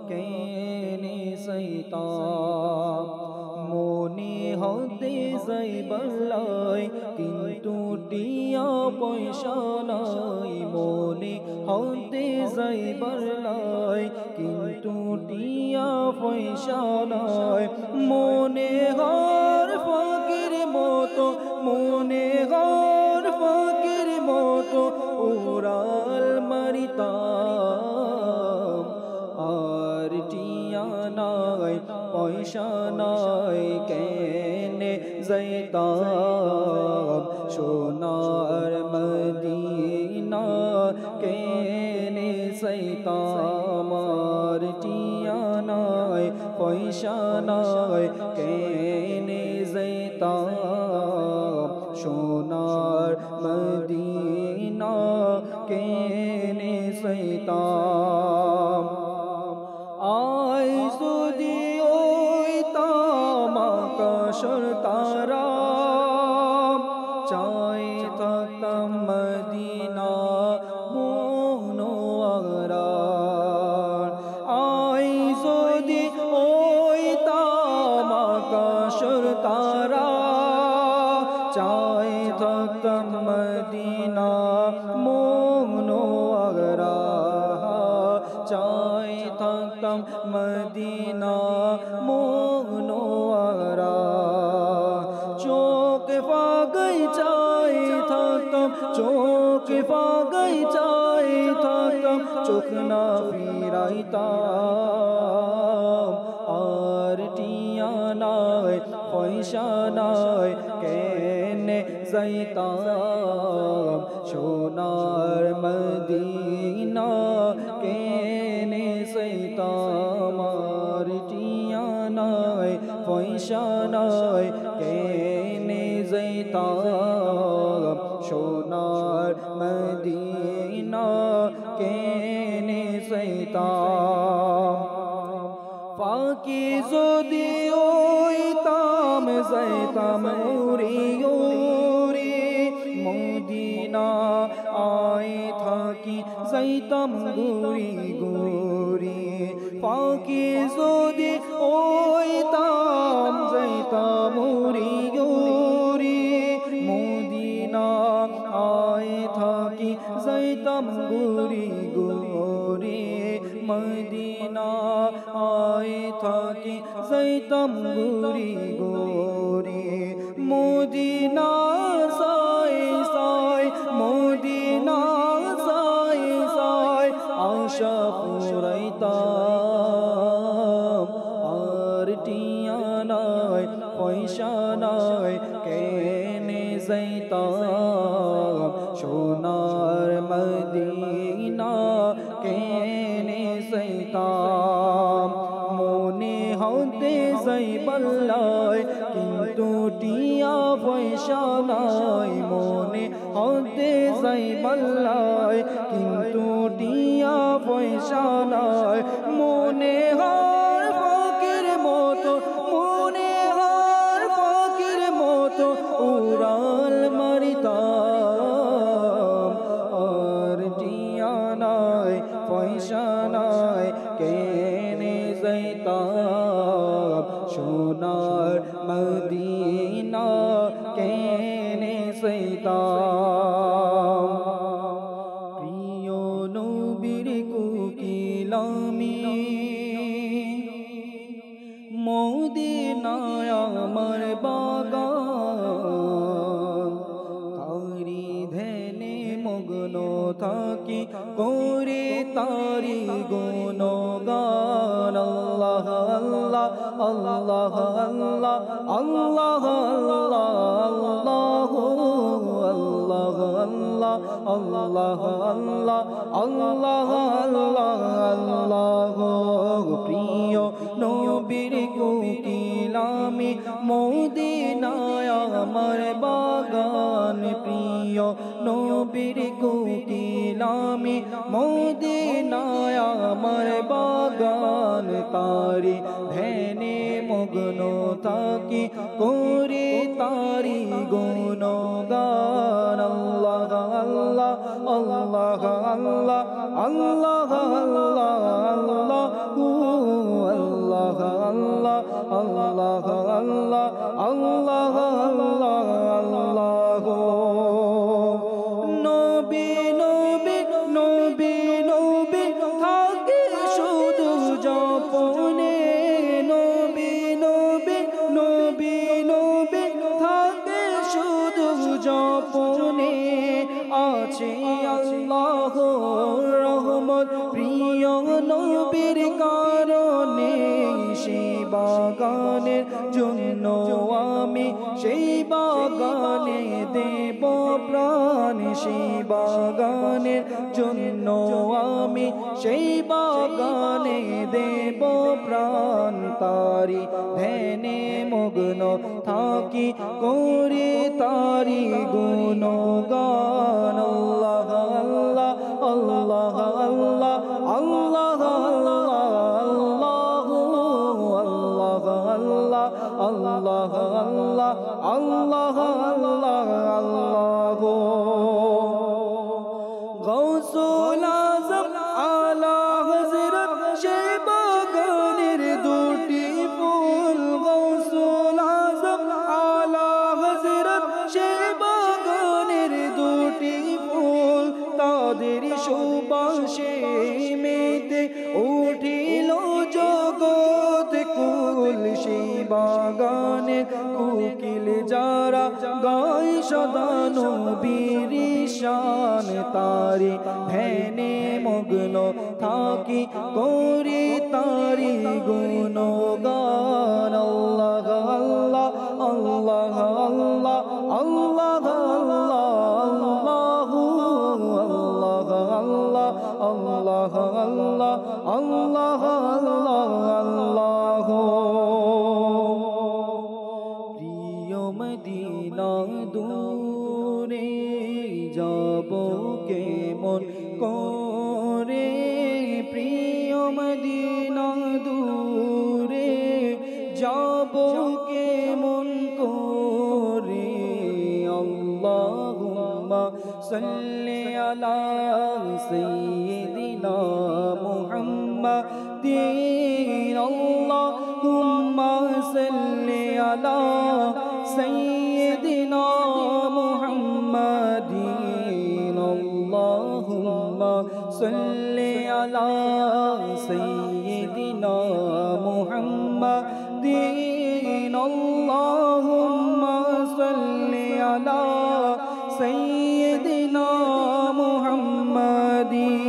কেনে যাইতাম। মনে হতে যাইবার লাই কিন্তু টিয়া পয়সা নাই, মনে হতে যাইবার লাই কিন্তু টিয়া পয়সা নাই। মনে হর ফকির মতো, মনে হর ফকির মতো উড়াল মারিতাম। আর টিয়া নাই পয়সা নাই কেনে যাইতাম, সোনার মদিনা কেনে সৈতাম আর টিয়া নাই পয়সা নাই কেনে যাইতাম সোনার মদিনা কেনে সৈতাম আই যদি ওইতাম আকাশের তারা চাই থাকতাম মদিনা মনোয়ারার আই যদি ওইতাম আকাশের তারা চাই থাকতাম মদিনা মনোয়ারা চাই থাকতাম মদিনা মনোয়ারা চোখ ফাগাই চাই থাকতাম চোখ ফাগাই চাই থাকতাম চোখ না ফিরাইতাম আর টিয়া নাই পয়সা নাই কেনে যাইতাম সোনার মদিনা কেনে যাইতাম আর টিয়া নাই পয়সা নাই কেনে যাইতাম সোনার মদিনা কেনে যাইতাম ফাঁকি যদি ওইতাম যাইতাম উড়ি উড়ি মদিনা আই থাকি যাইতাম গুড়ি গুড়ি ফাঁকি যদি ওইতাম যাইতাম উড়ি উড়ি মদিনা আই থাকি যাইতাম গুড়ি গুড়ি মদিনা আই থাকি যাইতাম গুড়ি গুড়ি মদিনা সাই সাই মদিনা সাই সাই আশা পুরাইতাম আর টিয়া নাই পয়সা নাই কেনে যাইতাম সোনার মদিনা কেনে যাইতাম মনে হতে যাই বল্লাই কিন্তু টিয়া পয়সা নাই মনে হতে যাই বল্লাই কিন্তু টিয়া পয়সা নাই মনে হার ফকির মতো মনে হার ফকির মতো উড়াল মারিতাম আর টিয়া নাই পয়সা নাই কেনে যাইতাম সোনার মদিনা কেনে যাইতাম প্রিয় নবীর কুকিলামি মদিনায় আমার বাগান তারি ধ্যানে মগ্ন থাকি করে তারি গুণগান আল্লাহ আল্লাহ আল্লাহ আল্লাহ আল্লাহ আল্লাহ আল্লাহ আল্লাহ আল্লাহ আল্লাহ আল্লাহ আল্লাহ আল্লাহ প্রিয় নবীর কোকিলামি মদিনায় আমার বাগান প্রিয় নবীর কোকিলামি মদিনায় আমার বাগান তারি ধ্যানে মগ্ন থাকি করে তারি গুণগান আল্লাহ আল্লাহ আল্লাহ আল্লাহ আল্লাহ আল্লাহ আল্লাহ আল্লাহ আল্লাহ আল্লাহ আল্লাহ আল্লাহ আল্লাহ আল্লাহ নবী নবী নবী নবী থাকে শুধু জপনে নবী নবী নবী নবী থাকে শুধু জপনে আছে আল্লাহর রহমত প্রিয় নবীর কারণে সেই বাগানের জন্য আমি সেই বাগানে দেব প্রাণ সেই বাগানের জন্য আমি সেই বাগানে দেব প্রাণ তারি ধ্যানে মগ্ন থাকি করি তারি গুণগান আল্লাহ আল্লাহ আল্লাহ আল্লাহ আল্লাহ আল্লাহ আল্লাহ আল্লাহ আল্লাহ গৌসুল আজম আলা হযরত সেই বাগানের দুটি ফুল গৌসুল আজম আলা হযরত সেই বাগানের দুটি ফুল তাদের সুবাসে মেতে উঠিল জগৎ কুল সেই বাগানে কোকিল যারা গায় সদা নবীর শান তারি ধ্যানে মগ্ন থাকি করি তারি গুণগান আল্লাহ আল্লাহ আল্লাহ আল্লাহ আল্লাহ আল্লাহ আল্লাহ আল্লাহ আল্লাহ আল্লাহ প্রিয় মদিনা দূরে যাব কেমন করে প্রিয় মদিনা দূরে যাব কেমন করে আল্লাহুম্মা সাল্লি আলা সাইয়্যিদিনা মুহাম্মাদিন আল্লাহুম্মা সাল্লি আলা সাইয়্যিদিনা মুহাম্মাদিন আল্লাহুম্মা সাল্লি আলা সাইয়্যিদিনা মুহাম্মাদিন আল্লাহুম্মা সাল্লি আলা সাইয়্যিদিনা মুহাম্মাদিন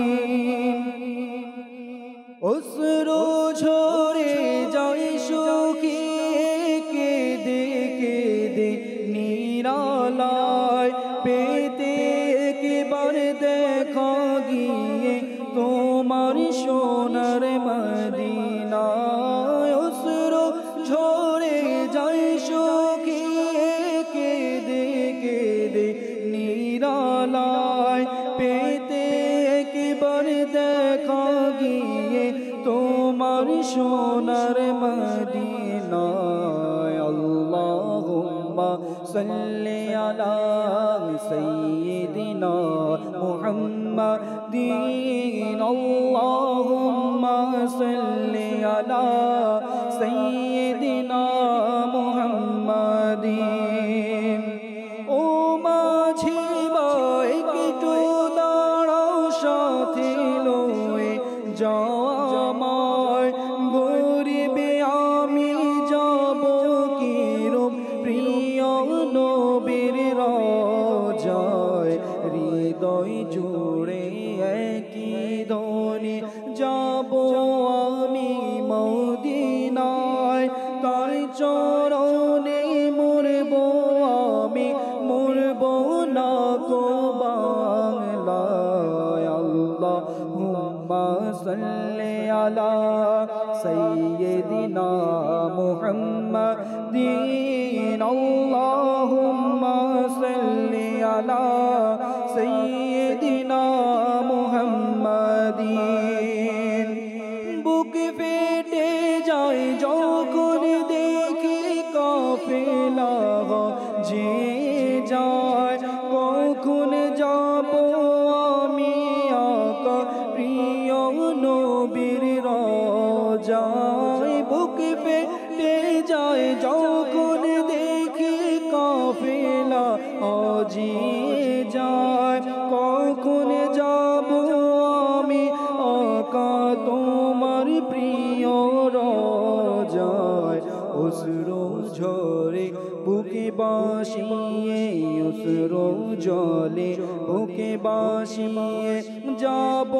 অশ্রু ঝরে যায় শুকিয়ে কেঁদে কেঁদে নিরালায় পেতে একবার দেখা গিয়ে তোমার সোনার মদিনায় অশ্রু ঝরে যায় শুকিয়ে কেঁদে কেঁদে নিরালায় পেতে একবার দেখা গিয়ে তোমার সোনার মদিনায় আল্লাহুম্মা সাল্লি আলা সাইয়্যিদিনা মুহাম্মাদিন আল্লাহুম্মা সাল্লি আলা সাইয়্যিদিনা মুহাম্মাদিন ও মাঝি ভাই একটু দাঁড়াও সাথে লয়ে যাও আমায় গরিবে আমি যাব কিরূপ প্রিয় নবীর রওজায় হৃদয় জুড়ে একই ধ্বনি যাব আমি মদিনায় তার চরণে মরব আমি মরব না কো বাংলায় আল্লাহুম্মা সাল্লি আলা সাইয়্যিদিনা মুহাম্মাদিন আল্লাহুম্মা সাল্লি আলা সাইয়্যিদিনা মুহাম্মাদিন বুক ফেটে যায় যখন দেখি কাফেলা যে যায় কখন যাব আমি আকা প্রিয় নবীর রওজায় বুক ফেটে যায় যখন দেখি কাফেলা যে যায় কখন যাব আমি আকা তোমার প্রিয় রওজায় অশ্রু ঝরে বুকে বাসিয়ে অশ্রু জলে বুকে বাসিয়ে যাব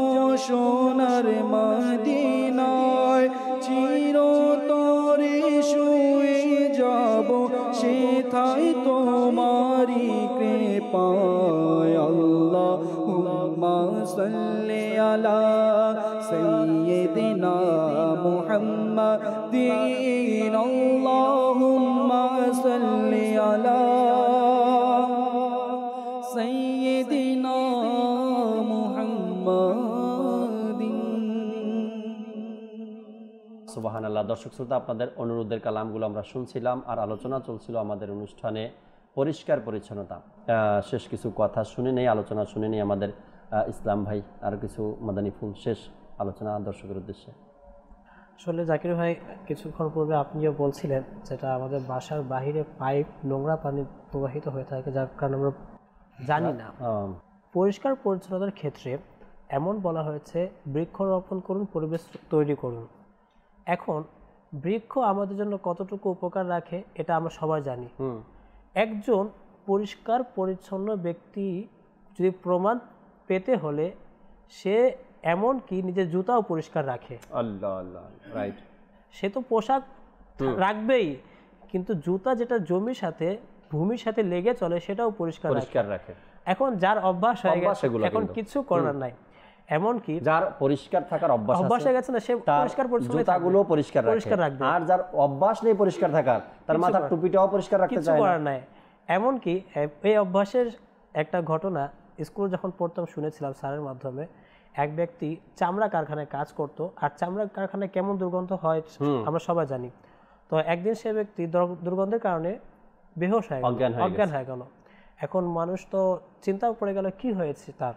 সোনার মদিনায় চিরতরে শুয়ে যাব সেথায় তোমারি কৃপায় আল্লাহুম্মা সাল্লি আলা সাইয়্যিদিনা মুহাম্মাদিন আল্লাহুম্মা সাল্লি আলা সাইয়্যিদিনা মুহাম্মাদিন। সুবহানাল্লাহ। দর্শক শ্রোতা, আপনাদের অনুরোধের কালামগুলো আমরা শুনছিলাম আর আলোচনা চলছিল আমাদের অনুষ্ঠানে পরিষ্কার পরিচ্ছন্নতা। শেষ কিছু কথা শুনে নেই, আলোচনা শুনে নেই আমাদের ইসলাম ভাই আর কিছু মাদানী ফুল শেষ আলোচনা দর্শকের উদ্দেশ্যে। আসলে জাকির ভাই কিছুক্ষণ পূর্বে আপনিও বলছিলেন যেটা আমাদের বাসার বাহিরে পাইপ নোংরা পানি প্রবাহিত হয়ে থাকে, যার কারণে আমরা জানি না। পরিষ্কার পরিচ্ছন্নতার ক্ষেত্রে এমন বলা হয়েছে বৃক্ষরোপণ করুন, পরিবেশ তৈরি করুন। এখন বৃক্ষ আমাদের জন্য কতটুকু উপকার রাখে এটা আমরা সবাই জানি। একজন পরিষ্কার পরিচ্ছন্ন ব্যক্তি যদি প্রমাণ পেতে হলে সে এমন কি নিজের জুতাও পরিষ্কার রাখে। আল্লাহ আল্লাহ, রাইট। সে তো পোশাক রাখবেই, কিন্তু জুতা যেটা জমির সাথে ভূমির সাথে লেগে চলে সেটাও পরিষ্কার রাখে। এখন যার অভ্যাস হয়ে গেছে এখন কিছু করার নাই। এমনকি যার পরিষ্কার থাকার অভ্যাস হয়ে গেছে না, সে পরিষ্কার পরিচ্ছন্ন জুতাগুলো পরিষ্কার রাখবে। আর যার অভ্যাস নেই পরিষ্কার থাকার, তার মাথার টুপিটাও পরিষ্কার রাখতে চায় না, কিছু করার নাই। এমনকি এই অভ্যাসের একটা ঘটনা স্কুলে যখন পড়তাম শুনেছিলাম স্যারের মাধ্যমে। এক ব্যক্তি চামড়া কারখানায় কাজ করত, আর চামড়া কারখানায় কেমন দুর্গন্ধ হয় আমরা সবাই জানি। তো একদিন সে ব্যক্তি দুর্গন্ধের কারণে বেহুশ হয়ে গেল, অজ্ঞান হয়ে গেল। এখন মানুষ তো চিন্তা পড়ে গেল কি হয়েছে তার।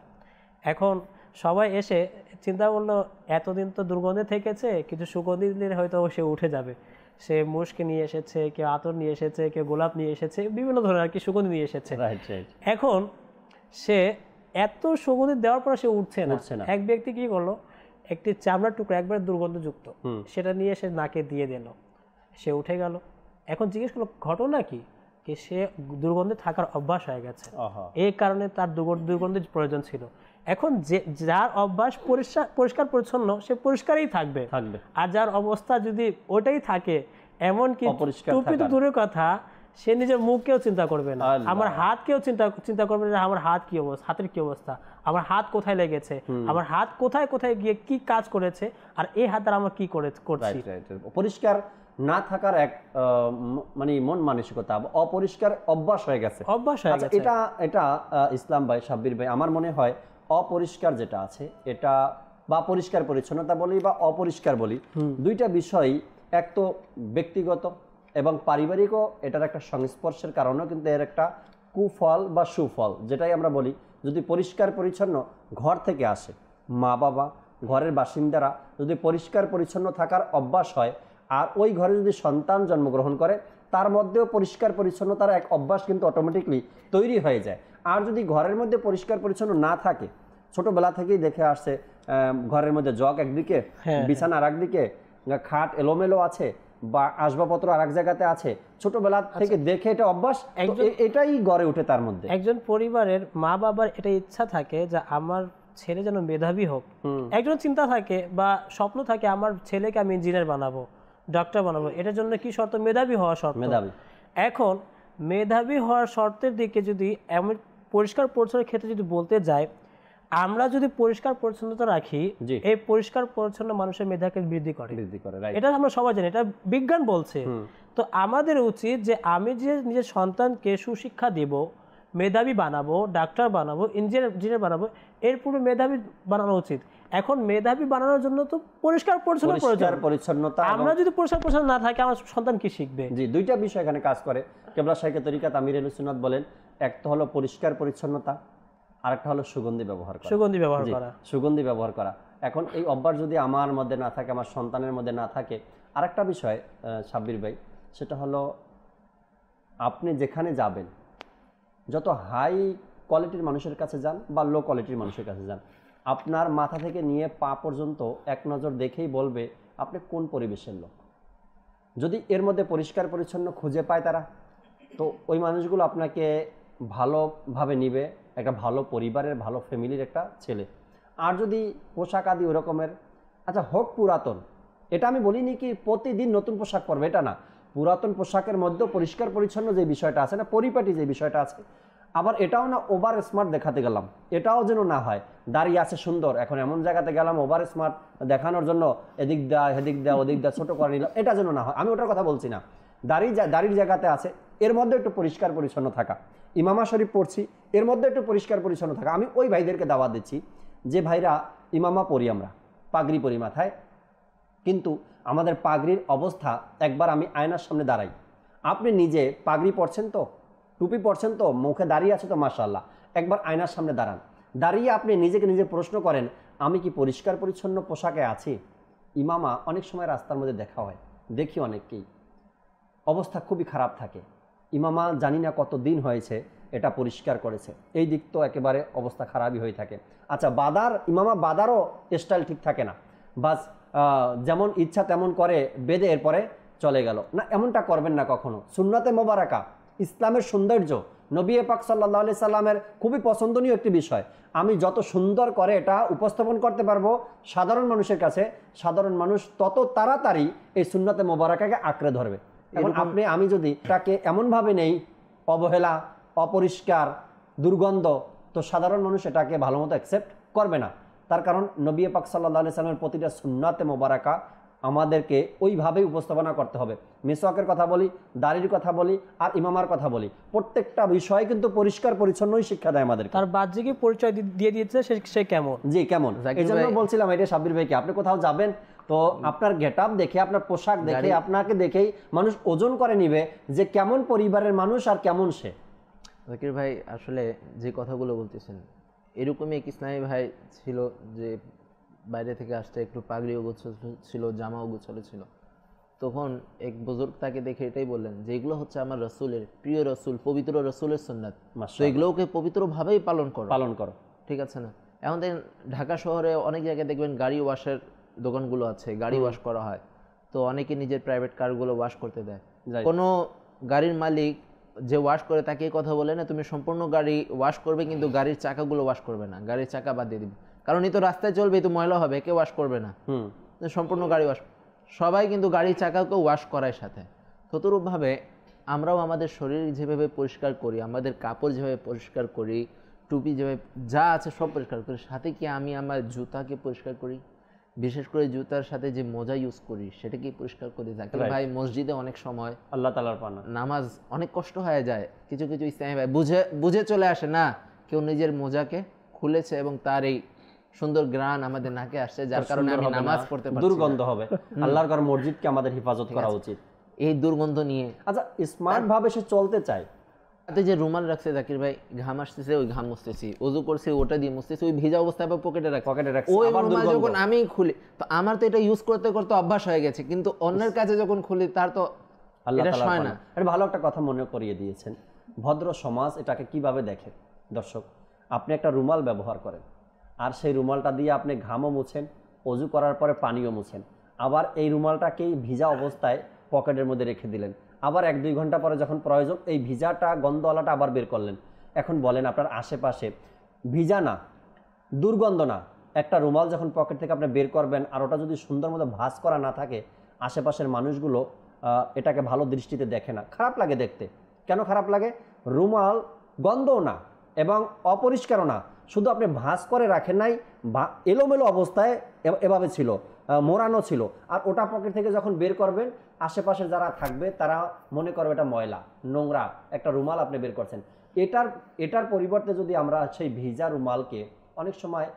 এখন সবাই এসে চিন্তা করলো এতদিন তো দুর্গন্ধে থেকেছে, কিছু সুগন্ধি দিলে হয়তো সে উঠে যাবে। সে মুশকি নিয়ে এসেছে, কেউ আতর নিয়ে এসেছে, কেউ গোলাপ নিয়ে এসেছে, বিভিন্ন ধরনের আর কি সুগন্ধি নিয়ে এসেছে। এখন সে এত সুগন্ধি দেওয়ার পর সে উঠছে না। এক ব্যক্তি কি করলো, একটি চামড়ার টুকরো একবারে দুর্গন্ধযুক্ত সেটা নিয়ে সে নাকে দিয়ে দিল, সে উঠে গেল। এখন জিজ্ঞেস করলো ঘটনা কি, সে দুর্গন্ধে থাকার অভ্যাস হয়ে গেছে, এই কারণে তার দুর্গন্ধের প্রয়োজন ছিল। এখন যার অভ্যাস পরিষ্কার পরিচ্ছন্ন সে পরিষ্কারই থাকবে, আর যার অবস্থা যদি ওটাই থাকে, এমনকি টুপি তো দূরের কথা, সে নিজের মুখকেও চিন্তা করবে না, আমার হাতকেও চিন্তা করবে না, আমার হাত কি অবস্থা, হাতের কি অবস্থা, আমার হাত কোথায় লেগেছে, আমার হাত কোথায় কোথায় গিয়ে কি কাজ করেছে, আর এই হাত দ্বারা আমরা কি করছি। পরিষ্কার না থাকার এক মানে মন মানসিকতা, অপরিষ্কার অভ্যাস হয়ে গেছে। এটা ইসলাম ভাই, সাব্বির ভাই, আমার মনে হয় অপরিষ্কার যেটা আছে এটা, বা পরিষ্কার পরিচ্ছন্নতা বলি বা অপরিষ্কার বলি, দুইটা বিষয়, এক তো ব্যক্তিগত এবং পারিবারিকও এটার একটা সংস্পর্শের কারণেও কিন্তু এর একটা কুফল বা সুফল, যেটাই আমরা বলি। যদি পরিষ্কার পরিচ্ছন্ন ঘর থেকে আসে, মা বাবা ঘরের বাসিন্দারা যদি পরিষ্কার পরিচ্ছন্ন থাকার অভ্যাস হয়, আর ওই ঘরে যদি সন্তান জন্মগ্রহণ করে, তার মধ্যেও পরিষ্কার পরিচ্ছন্নতার এক অভ্যাস কিন্তু অটোমেটিকলি তৈরি হয়ে যায়। আর যদি ঘরের মধ্যে পরিষ্কার পরিচ্ছন্ন না থাকে, ছোটবেলা থেকেই দেখে আসছে ঘরের মধ্যে জগ একদিকে, বিছানা আর একদিকে, খাট এলোমেলো আছে, বা আসবাবপত্র আর এক জায়গাতে আছে, ছোটবেলা থেকে দেখে এটা অভ্যাস, এটাই গড়ে উঠে তার মধ্যে। একজন পরিবারের মা বাবার এটা ইচ্ছা থাকে যে আমার ছেলে যেন মেধাবী হোক, একজন চিন্তা থাকে বা স্বপ্ন থাকে আমার ছেলেকে আমি ইঞ্জিনিয়ার বানাবো, ডক্টর বানাবো। এটার জন্য কি শর্ত? মেধাবী হওয়া শর্ত। এখন মেধাবী হওয়ার শর্তের দিকে যদি এমন পরিষ্কার পরিচ্ছন্নের ক্ষেত্রে যদি বলতে যাই, আমরা যদি পরিষ্কার পরিচ্ছন্নতা রাখি, এই পরিষ্কার পরিচ্ছন্ন মানুষের মেধাকে বৃদ্ধি করে, এটা আমরা সবাই জানি, এটা বিজ্ঞান বলছে। তো আমাদের উচিত যে আমি যে নিজের সন্তানকে সুশিক্ষা দেব, মেধাবী বানাবো, ডাক্তার বানাবো, ইঞ্জিনিয়ার বানাবো, এর পুরো মেধাবী বানানো উচিত। এখন মেধাবী বানানোর জন্য তো পরিষ্কার পরিচ্ছন্নতা, আমরা যদি পরিষ্কার পরিচ্ছন্ন না থাকে আমার সন্তান কি শিখবে? জি, দুইটা বিষয় এখানে কাজ করে। কেবলা শাইখে তরিকাত আমির আহলে সুন্নাত বলেন, একটা হলো পরিষ্কার পরিচ্ছন্নতা, আরেকটা হলো সুগন্ধি ব্যবহার করা। এখন এই অভ্যাস যদি আমার মধ্যে না থাকে, আমার সন্তানের মধ্যে না থাকে, আরেকটা বিষয় সাব্বির ভাই, সেটা হলো আপনি যেখানে যাবেন, যত হাই কোয়ালিটির মানুষের কাছে যান বা লো কোয়ালিটির মানুষের কাছে যান, আপনার মাথা থেকে নিয়ে পা পর্যন্ত এক নজর দেখেই বলবে আপনি কোন পরিবেশের লোক। যদি এর মধ্যে পরিষ্কার পরিচ্ছন্ন খুঁজে পায় তারা, তো ওই মানুষগুলো আপনাকে ভালোভাবে নিবে, একটা ভালো পরিবারের, ভালো ফ্যামিলির একটা ছেলে। আর যদি পোশাক আদি ওরকমের, আচ্ছা হোক পুরাতন, এটা আমি বলিনি কি প্রতিদিন নতুন পোশাক পরবে, এটা না, পুরাতন পোশাকের মধ্যেও পরিষ্কার পরিচ্ছন্ন যে বিষয়টা আছে না, পরিপাটি যে বিষয়টা আছে, আবার এটাও না ওভার স্মার্ট দেখাতে গেলাম, এটাও যেন না হয়। দাঁড়িয়ে আছে সুন্দর, এখন এমন জায়গাতে গেলাম ওভার স্মার্ট দেখানোর জন্য এদিক দেয়া হেদিক দেয়া ওদিক দেয়া ছোটো করে নিলাম, এটা যেন না হয়। আমি ওটার কথা বলছি না, দাড়ির জায়গাতে আছে এর মধ্যে একটু পরিষ্কার পরিচ্ছন্ন থাকা। ইমামা শরীফ পড়ছি, এর মধ্যে একটু পরিষ্কার পরিচ্ছন্ন থাকা। আমি ওই ভাইদেরকে দাওয়াত দিচ্ছি যে ভাইরা ইমামা পড়ি, আমরা পাগড়ি পরি মাথায়, কিন্তু আমাদের পাগড়ির অবস্থা একবার আমি আয়নার সামনে দাঁড়াই। আপনি নিজে পাগড়ি পরছেন তো, টুপি পরছেন তো, মুখে দাঁড়িয়ে আছে তো মাশাআল্লাহ, একবার আয়নার সামনে দাঁড়ান, দাঁড়িয়ে আপনি নিজেকে নিজে প্রশ্ন করেন আমি কি পরিষ্কার পরিচ্ছন্ন পোশাকে আছি? ইমামা অনেক সময় রাস্তার মধ্যে দেখা হয়, দেখি অনেককেই অবস্থা খুবই খারাপ থাকে। ইমামা জানি না কত দিন হয়েছে এটা পরিষ্কার করেছে, এই দিক তো একেবারে অবস্থা খারাপই হয়ে থাকে। আচ্ছা, ইমামা বাদারও স্টাইল ঠিক থাকে না, বাস যেমন ইচ্ছা তেমন করে বেঁধে এরপরে চলে গেল না, এমনটা করবেন না কখনো। সুন্নাতে মোবারাকা, ইসলামের সৌন্দর্য, নবী পাক সাল্লাল্লাহু আলাইহি সাল্লামের খুবই পছন্দনীয় একটি বিষয়। আমি যত সুন্দর করে এটা উপস্থাপন করতে পারবো সাধারণ মানুষের কাছে, সাধারণ মানুষ তত তাড়াতাড়ি এই সুন্নাতে মোবারাকাকে আঁকড়ে ধরবে। এখন আমি যদি এটাকে এমনভাবে নেই অবহেলা, অপরিষ্কার, দুর্গন্ধ, তো সাধারণ মানুষ এটাকে ভালো মতো অ্যাকসেপ্ট করবে না। তার কারণ নবী পাক সাল্লাল্লাহু আলাইহি সাল্লামের প্রতিটা সুন্নাতে মোবারাকা আমাদেরকে ওইভাবেই উপস্থাপনা করতে হবে। মিসওয়াকের কথা বলি, দাড়ির কথা বলি, আর ইমামার কথা বলি, প্রত্যেকটা বিষয় কিন্তু পরিষ্কার পরিচ্ছন্নই শিক্ষা দেয় আমাদের। তার বাহ্যিক পরিচয় দিয়ে দিয়েছে সে কেমন, জি কেমন, এই জন্য বলছিলাম এটা সাব্বির ভাইকে, আপনি কোথাও যাবেন তো আপনার গেটআপ দেখে, আপনার পোশাক দেখে, আপনাকে দেখেই মানুষ ওজন করে নিবে যে কেমন পরিবারের মানুষ আর কেমন সে। জাকির ভাই আসলে যে কথাগুলো বলতেছেন এরকমই এক ইসলামী ভাই ছিল যে বাইরে থেকে আসতে একটু পাগড়িও গোছল ছিল, জামাও গোছালো ছিল। তখন এক বুজুর্গ তাকে দেখে এটাই বললেন যে এগুলো হচ্ছে আমার রসুলের প্রিয় রসুল, পবিত্র রসুলের সুন্নাত, তো এগুলোকে পবিত্রভাবেই পালন করো, ঠিক আছে না? এখন দেখেন ঢাকা শহরে অনেক জায়গায় দেখবেন গাড়ি ওয়াশের দোকানগুলো আছে, গাড়ি ওয়াশ করা হয়, তো অনেকে নিজের প্রাইভেট কারগুলো ওয়াশ করতে দেয়। কোনো গাড়ির মালিক যে ওয়াশ করে তাকে কথা বলে না তুমি সম্পূর্ণ গাড়ি ওয়াশ করবে কিন্তু গাড়ির চাকাগুলো ওয়াশ করবে না, গাড়ির চাকা বাদ দিয়ে দিবে, কারণ এই তো রাস্তায় চলবে, তো ময়লা হবে, কেউ ওয়াশ করবে না, সম্পূর্ণ গাড়ি ওয়াশ। সবাই কিন্তু গাড়ির চাকাকে ওয়াশ করার সাথে ততরূপভাবে আমরাও আমাদের শরীর যেভাবে পরিষ্কার করি, আমাদের কাপড় যেভাবে পরিষ্কার করি, টুপি যেভাবে যা আছে সব পরিষ্কার করি, সাথে কি আমি আমার জুতাকে পরিষ্কার করি, বিশেষ করে জুতার সাথে যে মোজা ইউজ করি সেটাকে পরিষ্কার করি। জাকির ভাই মসজিদে অনেক সময় আল্লাহ তাআলার পানা নামাজ অনেক কষ্ট হয়ে যায়, কিছু কিছু ইসলামী ভাই বুঝে চলে আসে না কেউ নিজের মোজাকে খুলেছে এবং তার এই সুন্দর গ্রান আমাদের নাকে আসছে, যার কারণে আমি নামাজ পড়তে পারছি, দুর্গন্ধ হবে। আল্লাহর ঘর মসজিদকে আমাদের হেফাজত করা উচিত এই দুর্গন্ধ নিয়ে। আচ্ছা, স্মার্ট ভাবে সে চলতে চায়, হাতে যে রুমাল রাখছে জাকির ভাই, ঘাম আসতেছে ওই ঘাম মুছতেছি, ওযু করছে ওটা দিয়ে মুছতেছি, ওই ভিজা অবস্থায় পকেটে রাখছে, ওই রুমাল যখন আমি খুলি তো আমার তো এটা ইউজ করতে করতে অভ্যাস হয়ে গেছে, কিন্তু অন্যের কাছে যখন খুলি তার তো এটা হয় না। এটা ভালো একটা কথা মনে করিয়ে দিয়েছেন। ভদ্র সমাজ এটাকে কিভাবে দেখে? দর্শক, আপনি একটা রুমাল ব্যবহার করেন, আর সেই রুমালটা দিয়ে আপনি ঘামও মুছেন, অজু করার পরে পানিও মুছেন, আবার এই রুমালটাকেই ভিজা অবস্থায় পকেটের মধ্যে রেখে দিলেন, আবার 1-2 ঘন্টা পরে যখন প্রয়োজন এই ভিজাটা গন্ধওয়ালাটা আবার বের করলেন। এখন বলেন আপনার আশেপাশে ভিজা না, দুর্গন্ধ না, একটা রুমাল যখন পকেট থেকে আপনি বের করবেন আর ওটা যদি সুন্দর মতো ভাঁজ করা না থাকে, আশেপাশের মানুষগুলো এটাকে ভালো দৃষ্টিতে দেখে না, খারাপ লাগে দেখতে। কেন খারাপ লাগে? রুমাল গন্ধও না এবং অপরিষ্কারও না, শুধু আপনি ভাঁজ করে রাখেন নাই, এলোমেলো অবস্থায় এভাবে ছিল, মোড়ানো ছিল, আর ওটা পকেট থেকে যখন বের করবেন আশেপাশে যারা থাকবে তারা মনে করবে এটা ময়লা নোংরা একটা রুমাল আপনি বের করছেন। এটার পরিবর্তে যদি আমরা সেই ভিজা রুমালকে, অনেক সময়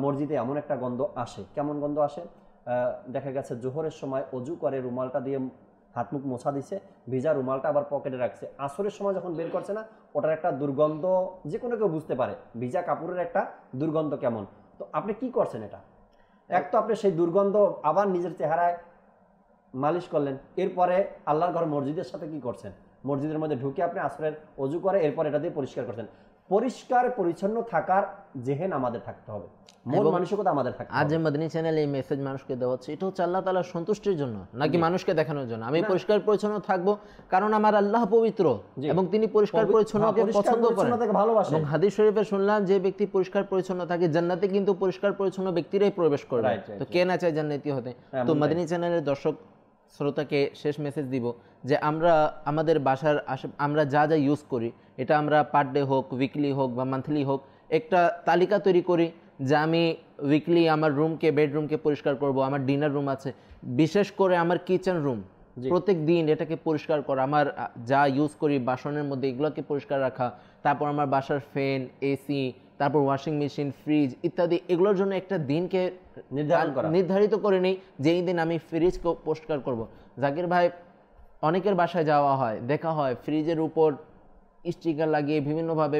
মসজিদে এমন একটা গন্ধ আসে, কেমন গন্ধ আসে? দেখা গেছে জোহরের সময় অজু করে রুমালটা দিয়ে হাত মুখ মোছা দিছে, ভিজা রুমালটা আবার পকেটে রাখছে, আসরের সময় যখন বের করছে না ওটার একটা দুর্গন্ধ যে কোনো কেউ বুঝতে পারে, ভিজা কাপড়ের একটা দুর্গন্ধ কেমন। তো আপনি কি করছেন? এটা এক তো আপনি সেই দুর্গন্ধ আবার নিজের চেহারায় মালিশ করলেন, এরপরে আল্লাহর ঘর মসজিদের সাথে কি করছেন? মসজিদের মধ্যে ঢুকে আপনি আসরের অজু করে এরপর এটা দিয়ে পরিষ্কার করছেন। পরিষ্কার পরিচ্ছন্ন থাকার জেহেন আমাদের থাকতে হবে, মন মানসিকতা আমাদের থাকতে হবে। আজ মাদানী চ্যানেল এই মেসেজ মানুষকে দেওয়া হচ্ছে, এটা হচ্ছে আল্লাহ তাআলার সন্তুষ্টির জন্য, নাকি মানুষকে দেখানোর জন্য। আমি পরিষ্কার পরিচ্ছন্ন থাকবো কারণ আমার আল্লাহ পবিত্র এবং তিনি পরিষ্কার পরিচ্ছন্নকে পছন্দ করেন, ভালোবাসেন। এবং হাদিস শরীফে শুনলাম যে ব্যক্তি পরিষ্কার পরিচ্ছন্ন থাকে জান্নাতে কিন্তু পরিষ্কার পরিচ্ছন্ন ব্যক্তিরাই প্রবেশ করবে, তো কে না চায় জান্নাতি হতে? তো মাদানী চ্যানেলের দর্শক শ্রোতাকে শেষ মেসেজ দিব যে আমরা আমাদের বাসার আমরা যা যা ইউজ করি এটা আমরা পার ডে হোক, উইকলি হোক বা মান্থলি হোক, একটা তালিকা তৈরি করি যে আমি উইকলি আমার রুমকে, বেডরুমকে পরিষ্কার করব, আমার ডিনার রুম আছে, বিশেষ করে আমার কিচেন রুম প্রত্যেক দিন এটাকে পরিষ্কার করা, আমার যা ইউজ করি বাসনের মধ্যে এগুলোকে পরিষ্কার রাখা, তারপর আমার বাসার ফ্যান, এসি, তারপর ওয়াশিং মেশিন, ফ্রিজ ইত্যাদি, এগুলোর জন্য একটা দিনকে নির্ধারিত করে নেই যে এই দিন আমি ফ্রিজকে পরিষ্কার করব। জাকির ভাই, অনেকের বাসায় যাওয়া হয়, দেখা হয় ফ্রিজের উপর স্টিকার লাগিয়ে বিভিন্নভাবে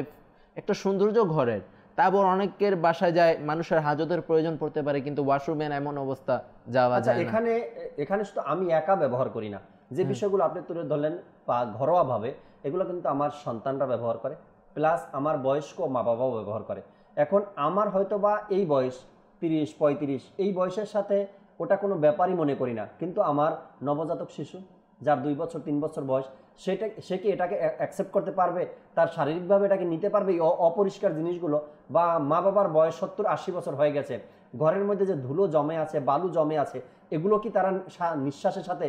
একটা সৌন্দর্য ঘরের, তারপর অনেকের বাসায় যায় মানুষের হাজতের প্রয়োজন পড়তে পারে কিন্তু ওয়াশরুমে এমন অবস্থা যাওয়া যায় না। এখানে শুধু আমি একা ব্যবহার করি না, যে বিষয়গুলো আপনি তুলে ধরলেন ঘরোয়াভাবে, এগুলো কিন্তু আমার সন্তানরা ব্যবহার করে, প্লাস আমার বয়স্ক মা বাবাও ব্যবহার করে। এখন আমার হয়তো বা এই বয়স 30-35, এই বয়সের সাথে ওটা কোনো ব্যাপারই মনে করি না, কিন্তু আমার নবজাতক শিশু যার 2 বছর 3 বছর বয়স, সে কি এটাকে অ্যাকসেপ্ট করতে পারবে? তার শারীরিকভাবে এটাকে নিতে পারবে এই অপরিষ্কার জিনিসগুলো? বা মা বাবার বয়স 70-80 বছর হয়ে গেছে, ঘরের মধ্যে যে ধুলো জমে আছে, বালু জমে আছে, এগুলো কি তারা নিঃশ্বাসের সাথে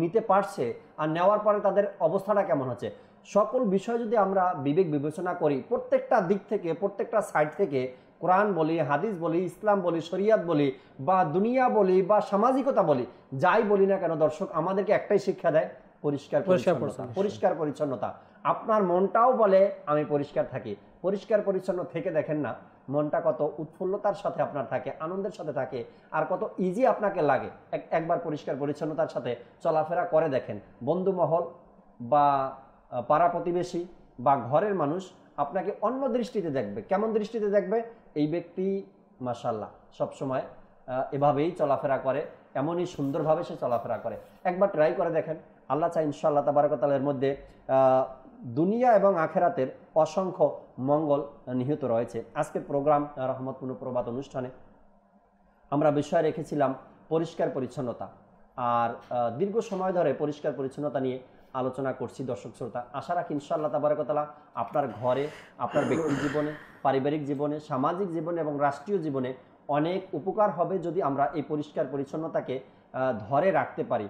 নিতে পারছে? আর নেওয়ার পরে তাদের অবস্থাটা কেমন হচ্ছে? সকল বিষয় যদি আমরা বিবেক বিবেচনা করি, প্রত্যেকটা দিক থেকে, প্রত্যেকটা সাইড থেকে, কোরআন বলি, হাদিস বলি, ইসলাম বলি, শরিয়াত বলি, বা দুনিয়া বলি, বা সামাজিকতা বলি, যাই বলি না কেন দর্শক, আমাদেরকে একটাই শিক্ষা দেয়, পরিষ্কার পরিচ্ছন্নতা। আপনার মনটাও বলে আমি পরিষ্কার থাকি। পরিষ্কার পরিচ্ছন্ন থেকে দেখেন না মনটা কত উৎফুল্লতার সাথে আপনার থাকে, আনন্দের সাথে থাকে, আর কত ইজি আপনাকে লাগে। একবার পরিষ্কার পরিচ্ছন্নতার সাথে চলাফেরা করে দেখেন, বন্ধু মহল বা পাড়া প্রতিবেশী বা ঘরের মানুষ আপনাকে অন্য দৃষ্টিতে দেখবে। কেমন দৃষ্টিতে দেখবে? এই ব্যক্তি মাশাআল্লাহ সবসময় এভাবেই চলাফেরা করে, এমনই সুন্দরভাবে সে চলাফেরা করে। একবার ট্রাই করে দেখেন, আল্লাহ চাই ইনশাআল্লাহ তাবারক ওয়া তাআলার মধ্যে দুনিয়া এবং আখেরাতের অসংখ্য মঙ্গল নিহিত রয়েছে। আজকের প্রোগ্রাম রহমতপূর্ণ প্রভাত অনুষ্ঠানে আমরা বিষয় রেখেছিলাম পরিষ্কার পরিচ্ছন্নতা, আর দীর্ঘ সময় ধরে পরিষ্কার পরিচ্ছন্নতা নিয়ে আলোচনা করছি। দর্শক শ্রোতা, আশা রাখি ইনশাআল্লাহ তাবারক ওয়া তাআলা আপনার ঘরে, আপনার ব্যক্তি জীবনে, পারিবারিক জীবনে, সামাজিক জীবনে এবং রাষ্ট্রীয় জীবনে অনেক উপকার হবে যদি আমরা এই পরিষ্কার পরিচ্ছন্নতাকে ধরে রাখতে পারি।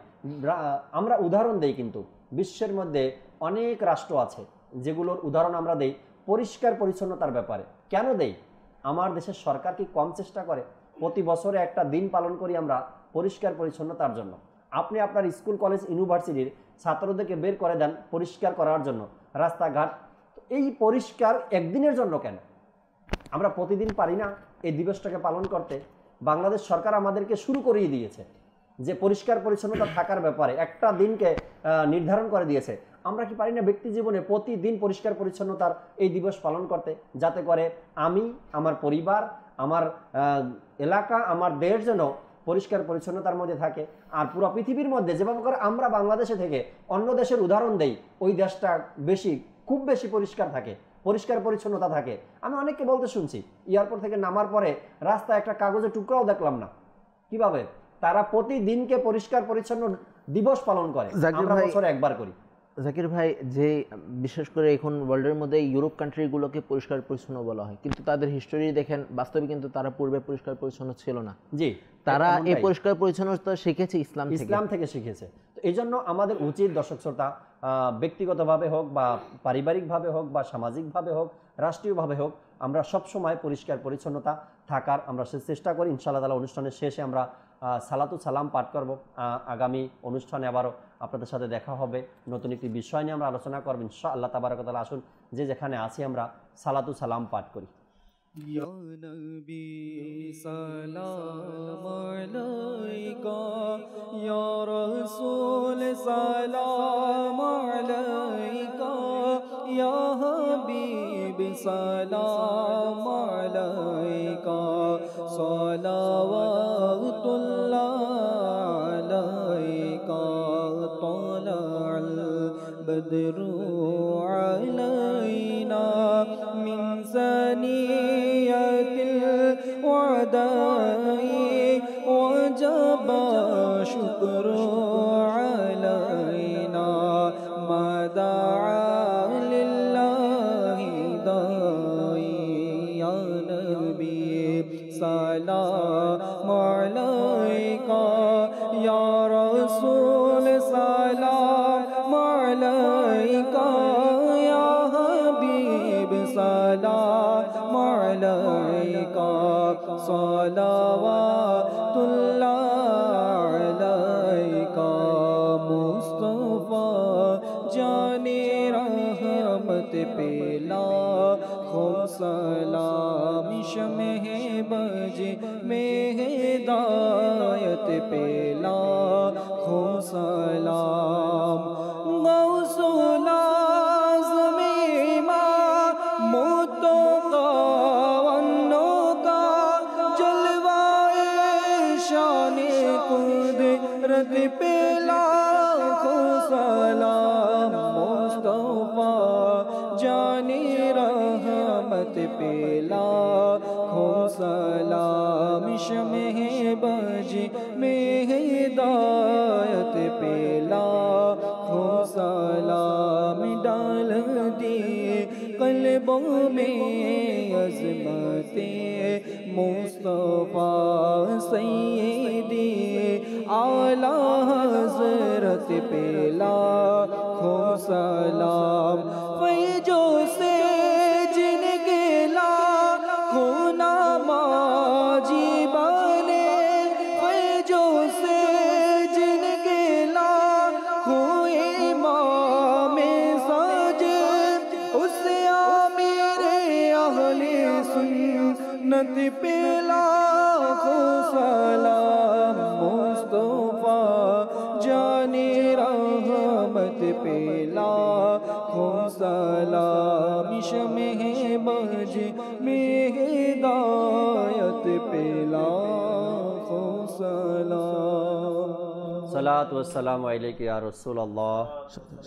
আমরা উদাহরণ দেই, কিন্তু বিশ্বের মধ্যে অনেক রাষ্ট্র আছে যেগুলোর উদাহরণ আমরা দেই পরিষ্কার পরিচ্ছন্নতার ব্যাপারে। কেন দেই? আমার দেশের সরকার কি কম চেষ্টা করে? প্রতি বছরে একটা দিন পালন করি আমরা পরিষ্কার পরিচ্ছন্নতার জন্য। আপনি আপনার স্কুল, কলেজ, ইউনিভার্সিটির ছাত্রদেরকে বের করে দেন পরিষ্কার করার জন্য রাস্তাঘাট। এই পরিষ্কার একদিনের জন্য কেন? আমরা প্রতিদিন পারি না এই দিবসটাকে পালন করতে? বাংলাদেশ সরকার আমাদেরকে শুরু করিয়ে দিয়েছে যে পরিষ্কার পরিচ্ছন্নতা থাকার ব্যাপারে একটা দিনকে নির্ধারণ করে দিয়েছে। আমরা কি পারি না ব্যক্তি জীবনে প্রতিদিন পরিষ্কার পরিচ্ছন্নতার এই দিবস পালন করতে, যাতে করে আমি, আমার পরিবার, আমার এলাকা, আমার দেশ যেন পরিষ্কার পরিচ্ছন্নতার মধ্যে থাকে। আর পুরো পৃথিবীর মধ্যে যেভাবে করে আমরা বাংলাদেশে থেকে অন্য দেশের উদাহরণ দেই, ওই দেশটা খুব বেশি পরিষ্কার থাকে, পরিষ্কার পরিচ্ছন্নতা থাকে। আমি অনেককে বলতে শুনছি, এয়ারপোর্ট থেকে নামার পরে রাস্তায় একটা কাগজের টুকরাও দেখলাম না। কিভাবে? তারা প্রতিদিনকে পরিষ্কার পরিচ্ছন্ন দিবস পালন করে, আমরা বছরে একবার করি। জাকির ভাই, যে বিশেষ করে এখন ওয়ার্ল্ডের মধ্যে ইউরোপ কান্ট্রিগুলোকে পরিষ্কার পরিচ্ছন্ন বলা হয়, কিন্তু তাদের হিস্টোরি দেখেন, বাস্তবে কিন্তু তারা পূর্বে পরিষ্কার পরিচ্ছন্ন ছিল না। জি, তারা এই পরিষ্কার পরিচ্ছন্নতা শিখেছে ইসলাম থেকে শিখেছে। তো এই জন্য আমাদের উচিত দর্শক শ্রোতা, ব্যক্তিগতভাবে হোক বা পারিবারিকভাবে হোক বা সামাজিকভাবে হোক, রাষ্ট্রীয়ভাবে হোক, আমরা সবসময় পরিষ্কার পরিচ্ছন্নতা থাকার আমরা চেষ্টা করি। ইনশাআল্লাহ তাআলা অনুষ্ঠানের শেষে আমরা সালাতু সালাম পাঠ করব। আগামী অনুষ্ঠানে আবারও আপনাদের সাথে দেখা হবে, নতুন একটি বিষয় নিয়ে আমরা আলোচনা করব ইনশাআল্লাহ তাবারক ওয়া তাআলা। আসুন যে যেখানে আছি আমরা সালাতু সালাম পাঠ করি। ইয়া নবী সালাম আলাইকা, ইয়া রাসূল সালাম আলাইকা, ইয়া হাবিব সালাম আলাইকা, সালাওয়াতুল্লাহ আলাইকা, তালা'আল বদরু আলাইনা মিন সানিয়াতিল ওয়াদা'i ওয়াজাব শুকরু আলাইনা মা দা'a লিল্লাহি দা'i। ইয়া নবী সালাম আলাইকা, ইয়া রাসূল আলাইকা সালাওয়াতুল্লাহ আলাইকা মুস্তাফা জানে রহমত পেলা খো সালাম শমে বজে में हिदायत पेला खो सलाम गौसुल आज़म इमाम मुतक़व्वनो का जलवाए शान कुदरत पेला खो सलाम मुस्तफ़ा जाने रहमत पेला खो सलाम शमे बज में हिदायत पेला खो सलाम डाल दिए कल्बों में अज़मते मुस्तफ़ा सैयदी आला हज़रत पेला खो सलाम फैजो से जिन गेला खोना माजी बने फैजो से जिन गेला खोए मामे साजे उसे आमिरे अहले सुन्नत पेला खो सलाम मुस्तफ़ा जाने रहमत पेला खो सलाम शमे बज में हिदायत पेला खो सलाम सलात व सलाम अलैका या रसूल अल्लाह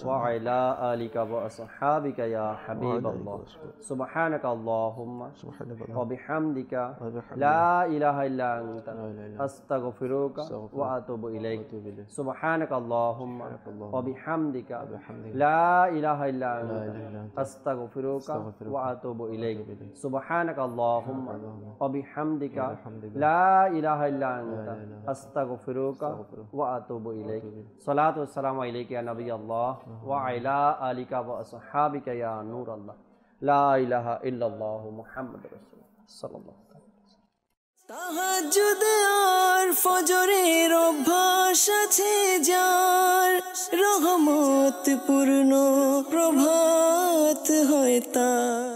व अला आलिका व अस्हाबिका या हबीब अल्लाह सुब्हानक अल्लाहुम्मा व बिहम्दिका ला इलाहा इल्ला अंता अस्तगफिरुका व अतूबु इलैक सुब्हानक अल्लाहुम्मा व बिहम्दिका ला इलाहा इल्ला अंता अस्तगफिरुका व अतूबु इलैक सुब्हानक अल्लाहुम्मा व बिहम्दिका ला इलाहा इल्ला अंता अस्तगफिरुका व अतूबु इलैक सलात व सलाम अलैका या नबी अल्लाह व अला आलिका व अस्हाबिका या नूर अल्लाह ला इलाहा इल्लल्लाहु मुहम्मद रसूलुल्लाह सल्लल्लाहु अलैहि वसल्लम। তাহাজ্জুদ আর ফজরের অভ্যাস আছে যার রহমত পূর্ণ প্রভাত হয় তার।